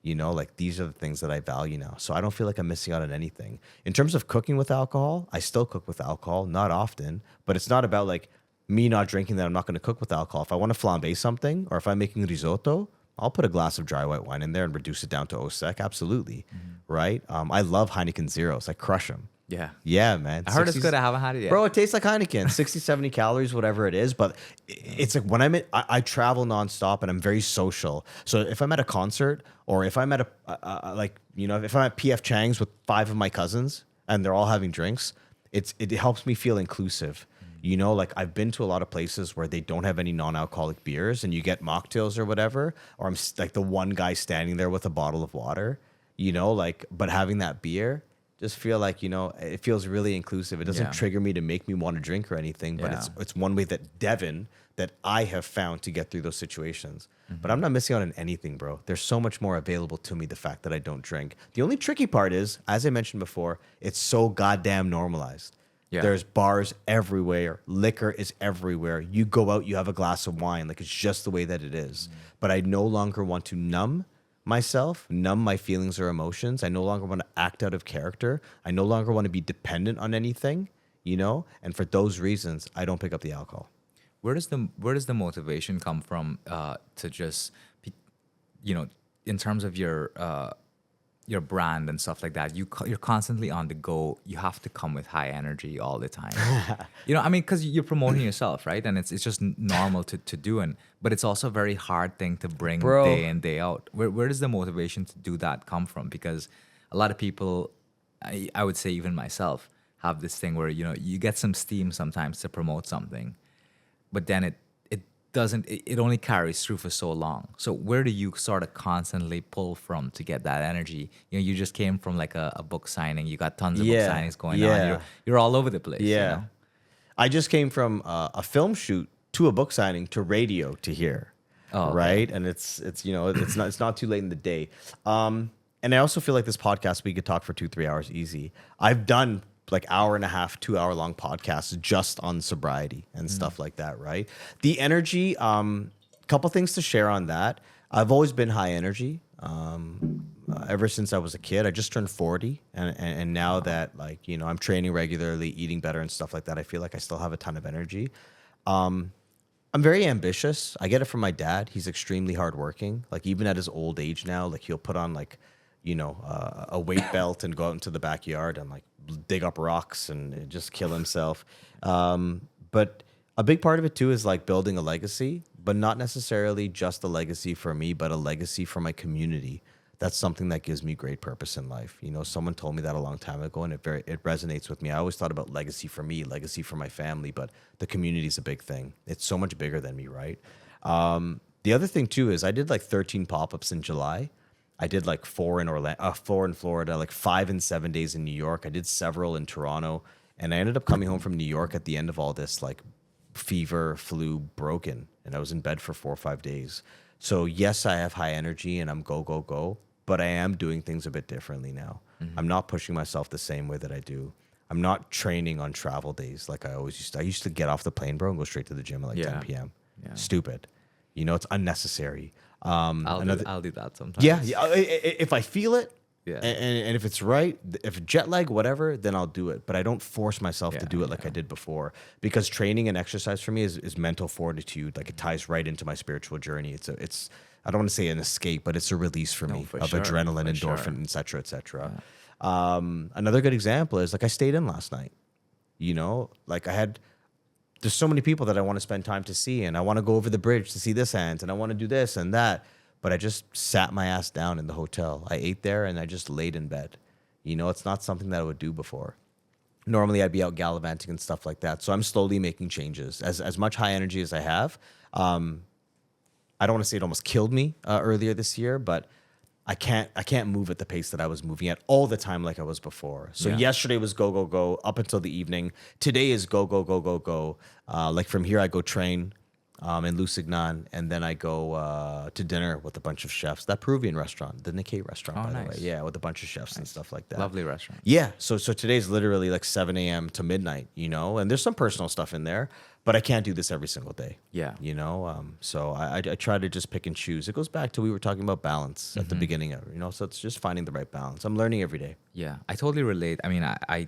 You know, like these are the things that I value now. So I don't feel like I'm missing out on anything. In terms of cooking with alcohol, I still cook with alcohol, not often, but it's not about like me not drinking that I'm not going to cook with alcohol. If I want to flambe something or if I'm making risotto, I'll put a glass of dry white wine in there and reduce it down to OSEC. Absolutely. Right? I love Heineken Zeros. I crush them. Yeah. Yeah, man. I heard 60s it's good. I haven't had it yet. Bro, it tastes like Heineken, 60, 70 calories, whatever it is. But it's like when I travel nonstop and I'm very social. So if I'm at a concert or if I'm at if I'm at PF Chang's with 5 of my cousins and they're all having drinks, it helps me feel inclusive. You know, like I've been to a lot of places where they don't have any non-alcoholic beers and you get mocktails or whatever, or I'm like the one guy standing there with a bottle of water, you know, like, but having that beer, just feel like, you know, it feels really inclusive. It doesn't trigger me to make me want to drink or anything, but it's one way that I have found to get through those situations. But I'm not missing out on anything, bro. There's so much more available to me, the fact that I don't drink. The only tricky part is, as I mentioned before, it's so goddamn normalized. Yeah. There's bars everywhere. Liquor is everywhere. You go out, you have a glass of wine. Like, it's just the way that it is. But I no longer want to numb myself, numb my feelings or emotions. I no longer want to act out of character. I no longer want to be dependent on anything, you know? And for those reasons, I don't pick up the alcohol. Where does the motivation come from to just, you know, in terms of your brand and stuff like that? You're constantly on the go. You have to come with high energy all the time. You know, I mean, because you're promoting yourself, right? And it's just normal to do, but it's also a very hard thing to bring day in, day out. Where does the motivation to do that come from? Because a lot of people, I would say even myself, have this thing where, you know, you get some steam sometimes to promote something, but then it only carries through for so long. So where do you sort of constantly pull from to get that energy? You know, you just came from like a book signing. You got tons of book signings going on. You're all over the place. Yeah. You know? I just came from a film shoot to a book signing to radio to here. Oh, okay. Right. And it's you know, it's not too late in the day. And I also feel like this podcast, we could talk for 2-3 hours easy. I've done like 1.5, 2 hour long podcasts just on sobriety and stuff like that, right? The energy, couple things to share on that. I've always been high energy. Ever since I was a kid. I just turned 40, and now that, like, you know, I'm training regularly, eating better and stuff like that, I feel like I still have a ton of energy. I'm very ambitious. I get it from my dad. He's extremely hardworking. Like, even at his old age now, like, he'll put on, like, you know, a weight belt and go out into the backyard and like dig up rocks and just kill himself. But a big part of it too is like building a legacy, but not necessarily just a legacy for me, but a legacy for my community. That's something that gives me great purpose in life. You know, someone told me that a long time ago, and it resonates with me. I always thought about legacy for me, legacy for my family, but the community is a big thing. It's so much bigger than me, right? The other thing too is I did like 13 pop-ups in July. I did like 4 in Florida, like 5 in 7 days in New York. I did several in Toronto, and I ended up coming home from New York at the end of all this, like fever, flu, broken, and I was in bed for 4 or 5 days. So yes, I have high energy and I'm go, but I am doing things a bit differently now. Mm-hmm. I'm not pushing myself the same way that I do. I'm not training on travel days like I always used to. I used to get off the plane, bro, and go straight to the gym at like 10 p.m. Yeah. Stupid. You know, it's unnecessary. I'll do that sometimes. Yeah, if I feel it, and if it's right, if jet lag, whatever, then I'll do it. But I don't force myself to do it like I did before, because training and exercise for me is mental fortitude. Like, it ties right into my spiritual journey. It's I don't want to say an escape, but it's a release for me of adrenaline, endorphin, et cetera, et cetera. Yeah. Another good example is like I stayed in last night. You know, like there's so many people that I want to spend time to see, and I want to go over the bridge to see this aunt, and I want to do this and that. But I just sat my ass down in the hotel. I ate there, and I just laid in bed. You know, it's not something that I would do before. Normally, I'd be out gallivanting and stuff like that. So I'm slowly making changes. As much high energy as I have, I don't want to say it almost killed me earlier this year, but I can't move at the pace that I was moving at all the time like I was before. So Yeah. yesterday was go go go up until the evening. Today is go go go go go. Like from here I go train in Lusignan, and then I go to dinner with a bunch of chefs. That Peruvian restaurant, the Nikkei restaurant, Oh, by the nice. way. Yeah, with a bunch of chefs and stuff like that. Lovely restaurant. Yeah. So today's literally like 7 a.m. to midnight, you know, and there's some personal stuff in there, but I can't do this every single day. Yeah. You know, so I try to just pick and choose. It goes back to we were talking about balance at the beginning of, you know, so it's just finding the right balance. I'm learning every day. Yeah, I totally relate. I mean, I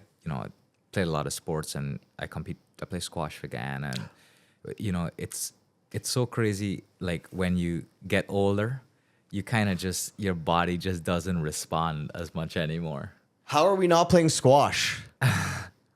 played a lot of sports and I play squash for Guyana, and it's so crazy. Like when you get older, you kind of your body just doesn't respond as much anymore. How are we not playing squash?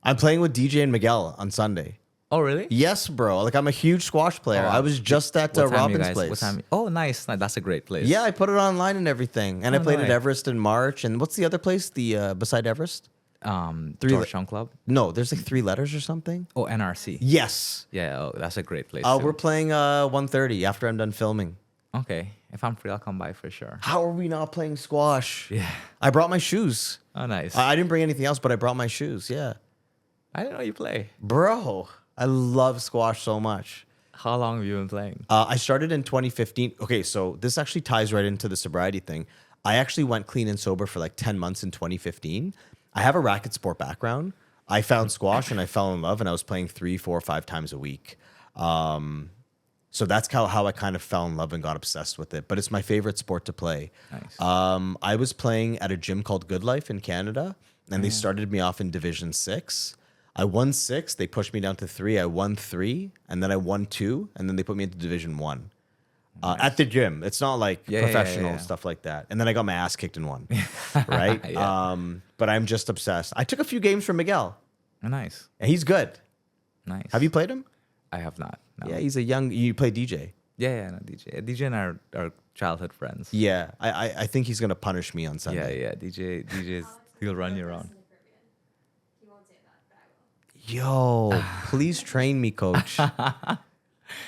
I'm playing with DJ and Miguel on Sunday. Oh, really? Yes, bro. Like I'm a huge squash player. Oh, I was just at What time you Robin's guys- place. What time? Oh, nice. That's a great place. Yeah, I put it online and everything. And I Oh, played at nice. Everest in March. And what's the other place? The beside Everest? Georgetown Club. No, there's like 3 letters or something. Oh, NRC. Yes. Yeah, oh, that's a great place. We're too. playing 1:30 after I'm done filming. Okay, if I'm free, I'll come by for sure. How are we not playing squash? Yeah. I brought my shoes. Oh, nice. I didn't bring anything else, but I brought my shoes. Yeah. I didn't know you play. Bro, I love squash so much. How long have you been playing? I started in 2015. Okay, so this actually ties right into the sobriety thing. I actually went clean and sober for like 10 months in 2015. I have a racket sport background. I found squash and I fell in love, and I was playing 3, 4, 5 times a week. So that's how I kind of fell in love and got obsessed with it. But it's my favorite sport to play. Nice. I was playing at a gym called Good Life in Canada, and they started me off in Division 6. I won 6. They pushed me down to 3. I won 3, and then I won 2, and then they put me into Division 1. At the gym. It's not like professional stuff like that. And then I got my ass kicked in 1. Right? Yeah. But I'm just obsessed. I took a few games from Miguel, Oh, nice. and he's good. Nice. Have you played him? I have not. No. Yeah, he's a young. You play DJ. Yeah, no, DJ. DJ and I are childhood friends. Yeah, I think he's gonna punish me on Yeah, Sunday. yeah. DJ's he'll run you around. He won't say that, but I will. Yo, please train me, coach.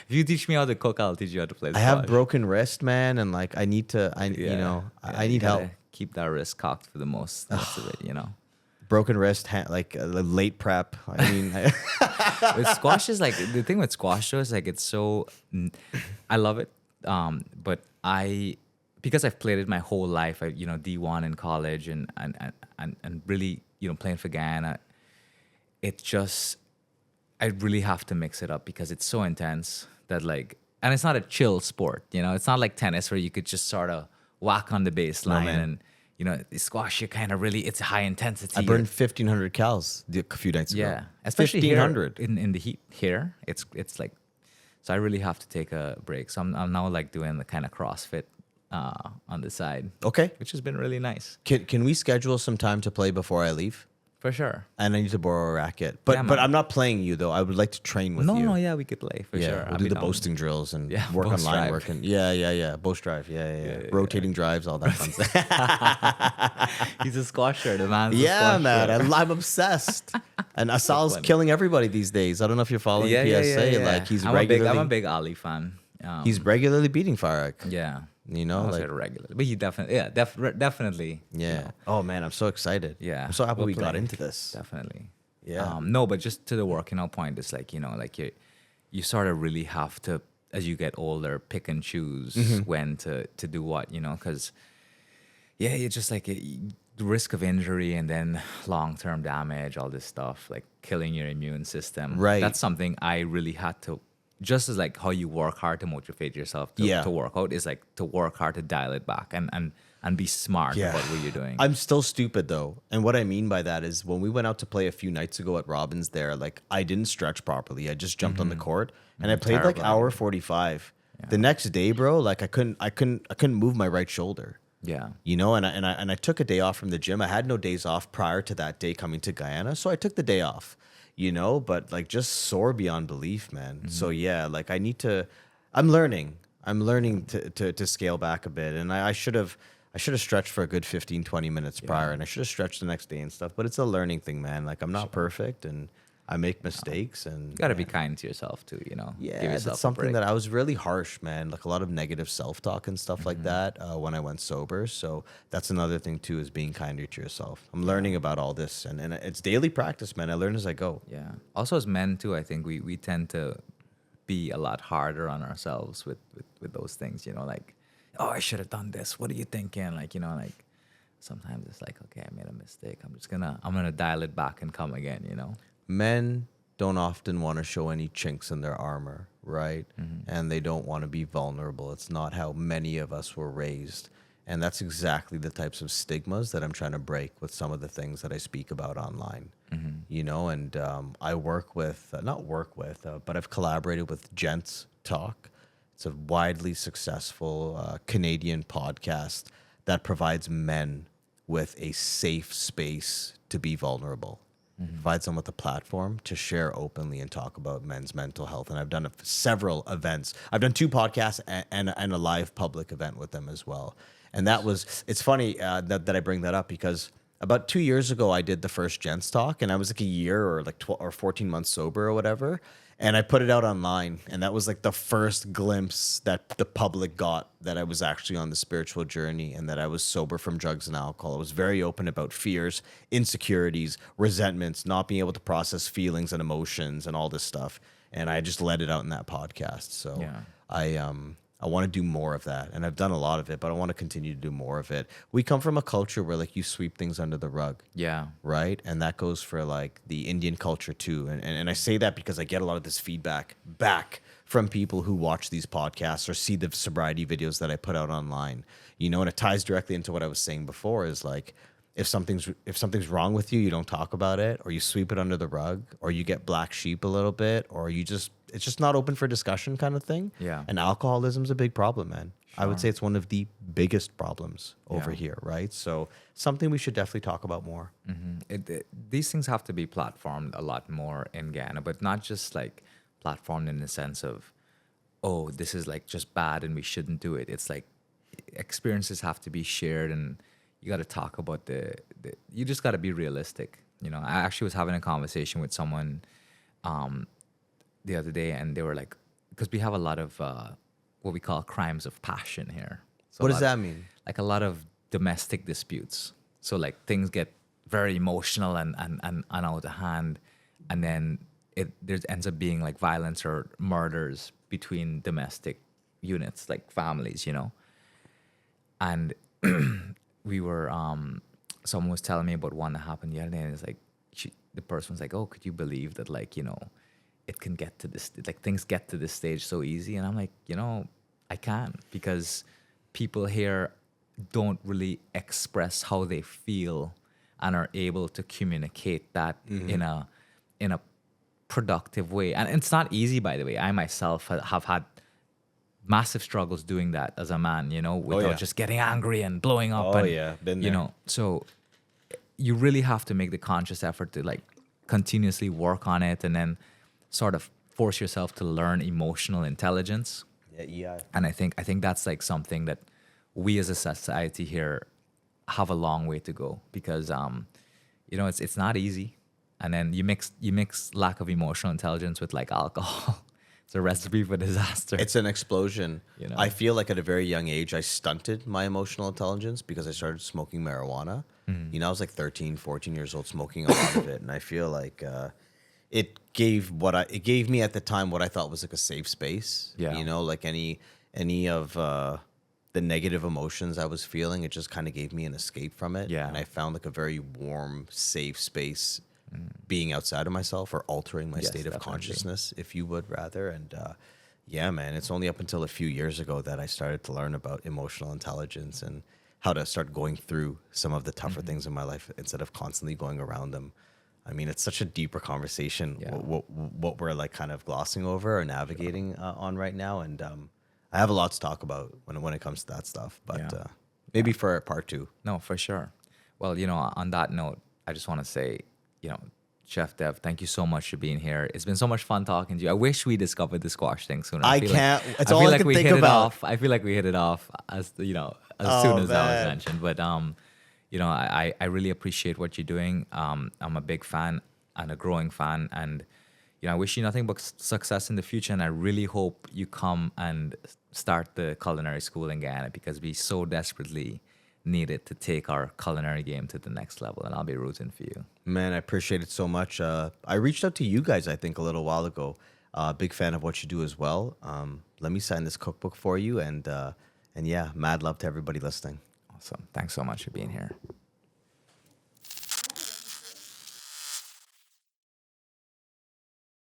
If you teach me how to cook, I'll teach you how to play I squash. have broken wrist, man, and like I need to. I Yeah, I you need help. gotta Keep that wrist cocked for the most of it, you know. Broken wrist, like late prep. I mean, With squash is like the thing with squash though is like it's so I love it, but because I've played it my whole life. I D1 in college and really playing for Guyana. It just I really have to mix it up because it's so intense that and it's not a chill sport. It's not like tennis where you could just sort of whack on the baseline man. and squash. You kind of really it's high intensity. I burned 1,500 cals a few nights ago. Yeah, especially here 1,500. in the heat here. It's like, so I really have to take a break. So I'm now like doing the kind of CrossFit on the side, Okay, which has been really nice can we schedule some time to play before I leave? for sure. And I need to borrow a racket, but Yeah, but man. I'm not playing you though. I would like to train with you. No, yeah, we could play for Yeah, sure. we'll do the boasting drills and yeah, work on boast line drive. work and yeah. Boast drive, yeah. Rotating drives, all that fun stuff. He's a squasher, the man. Yeah, man, I'm obsessed. And Asal's funny. killing everybody these days. I don't know if you're following PSA. Like he's I'm regularly, I'm a big Ali fan. he's regularly beating Farag. yeah. You know, I like like regularly, but he definitely. yeah. Oh man, I'm so excited. Yeah, I'm so happy we'll we got play. into this. Definitely. Yeah. No, but just to the working out point, it's like, you sort of really have to, as you get older, pick and choose when to do what, because, yeah, you're just like the risk of injury and then long-term damage, all this stuff, like killing your immune system. Right. That's something I really had to, just as like how you work hard to motivate yourself to work out, is like to work hard to dial it back and be smart Yeah. about what you're doing. I'm still stupid though. And what I mean by that is when we went out to play a few nights ago at Robin's there, like I didn't stretch properly. I just jumped on the court and I played like Terrible. hour 45. The next day, bro, like I couldn't move my right shoulder. yeah. And I took a day off from the gym. I had no days off prior to that day coming to Guyana, so I took the day off. But like just sore beyond belief, man. So yeah, like I'm learning to scale back a bit, and I should have stretched for a good 15, 20 minutes prior, and I should have stretched the next day and stuff. But it's a learning thing, man. Like I'm not perfect, and I make mistakes, and You got to be kind to yourself too, you know. yeah, Give yourself that's a something break. that I was really harsh, man. Like a lot of negative self-talk and stuff like that when I went sober. So that's another thing too, is being kinder to yourself. I'm learning about all this, and it's daily practice, man. I learn as I go. Yeah. Also, as men too, I think we tend to be a lot harder on ourselves with those things. You know, like, oh, I should have done this. What are you thinking? Like, you know, like sometimes it's like, okay, I made a mistake. I'm gonna dial it back and come again. You know. Men don't often want to show any chinks in their armor, right? And they don't want to be vulnerable. It's not how many of us were raised. And that's exactly the types of stigmas that I'm trying to break with some of the things that I speak about online. You know, and I work with, not work with, but I've collaborated with Gents Talk. It's a widely successful Canadian podcast that provides men with a safe space to be vulnerable. Provides them with a platform to share openly and talk about men's mental health. And I've done several events. I've done 2 podcasts and a live public event with them as well. And that was, it's funny that I bring that up because about 2 years ago, I did the first Gents Talk, and I was like a year or like 12 or 14 months sober or whatever. And I put it out online, and that was like the first glimpse that the public got that I was actually on the spiritual journey and that I was sober from drugs and alcohol. I was very open about fears, insecurities, resentments, not being able to process feelings and emotions and all this stuff. And I just let it out in that podcast. So Yeah. I want to do more of that, and I've done a lot of it, but I want to continue to do more of it. We come from a culture where like you sweep things under the rug. Yeah. Right. And that goes for like the Indian culture too. And I say that because I get a lot of this feedback back from people who watch these podcasts or see the sobriety videos that I put out online. You know, and it ties directly into what I was saying before is like, if something's wrong with you, you don't talk about it, or you sweep it under the rug, or you get black sheep a little bit, or it's just not open for discussion kind of thing. Yeah. And alcoholism's a big problem, man. I would say it's one of the biggest problems over Yeah. here, right? So something we should definitely talk about more. These things have to be platformed a lot more in Ghana, but not just like platformed in the sense of, oh, this is like just bad and we shouldn't do it. It's like experiences have to be shared, and you got to talk about you just got to be realistic. You know, I actually was having a conversation with someone the other day, and they were like, because we have a lot of what we call crimes of passion here. So What does that mean? Like a lot of domestic disputes. So like things get very emotional and out of hand, and then there ends up being like violence or murders between domestic units, like families, you know. And we were someone was telling me about one that happened the other day, and it's like the person was like, oh, could you believe that, like, you know, it can get to this, like things get to this stage so easy? And I'm like, you know, I can, because people here don't really express how they feel and are able to communicate that in a productive way. And it's not easy, by the way. I myself have had massive struggles doing that as a man, you know, without just getting angry and blowing up. Oh, yeah. Been You there. know, so you really have to make the conscious effort to like continuously work on it, and then sort of force yourself to learn emotional intelligence. Yeah. And I think that's like something that we as a society here have a long way to go, because you know, it's not easy. And then you mix lack of emotional intelligence with like alcohol. It's a recipe for disaster. It's an explosion. You know? I feel like at a very young age, I stunted my emotional intelligence because I started smoking marijuana. You know, I was like 13, 14 years old, smoking a lot of it. And I feel like it gave me at the time what I thought was like a safe space. Yeah. You know, like any of the negative emotions I was feeling, it just kind of gave me an escape from it. Yeah. And I found like a very warm, safe space being outside of myself, or altering my Yes, state of definitely. consciousness, if you would rather. And yeah, man, it's only up until a few years ago that I started to learn about emotional intelligence and how to start going through some of the tougher things in my life instead of constantly going around them. I mean, it's such a deeper conversation, Yeah. what we're like kind of glossing over or navigating on right now. And I have a lot to talk about when it comes to that stuff, but Yeah. maybe for part 2. No, for sure. Well, you know, on that note, I just want to say, you know, Chef Dev, thank you so much for being here. It's been so much fun talking to you. I wish we discovered the squash thing sooner. I feel can't- Like, it's I all feel I like can we think hit it about. off. I feel like we hit it off as soon as Oh, that was man. mentioned. But you know, I really appreciate what you're doing. I'm a big fan, and a growing fan. And I wish you nothing but success in the future. And I really hope you come and start the culinary school in Guyana, because we so desperately need it to take our culinary game to the next level. And I'll be rooting for you. Man, I appreciate it so much. I reached out to you guys, I think, a little while ago. Big fan of what you do as well. Let me sign this cookbook for you. And yeah, mad love to everybody listening. Awesome. Thanks so much for being here.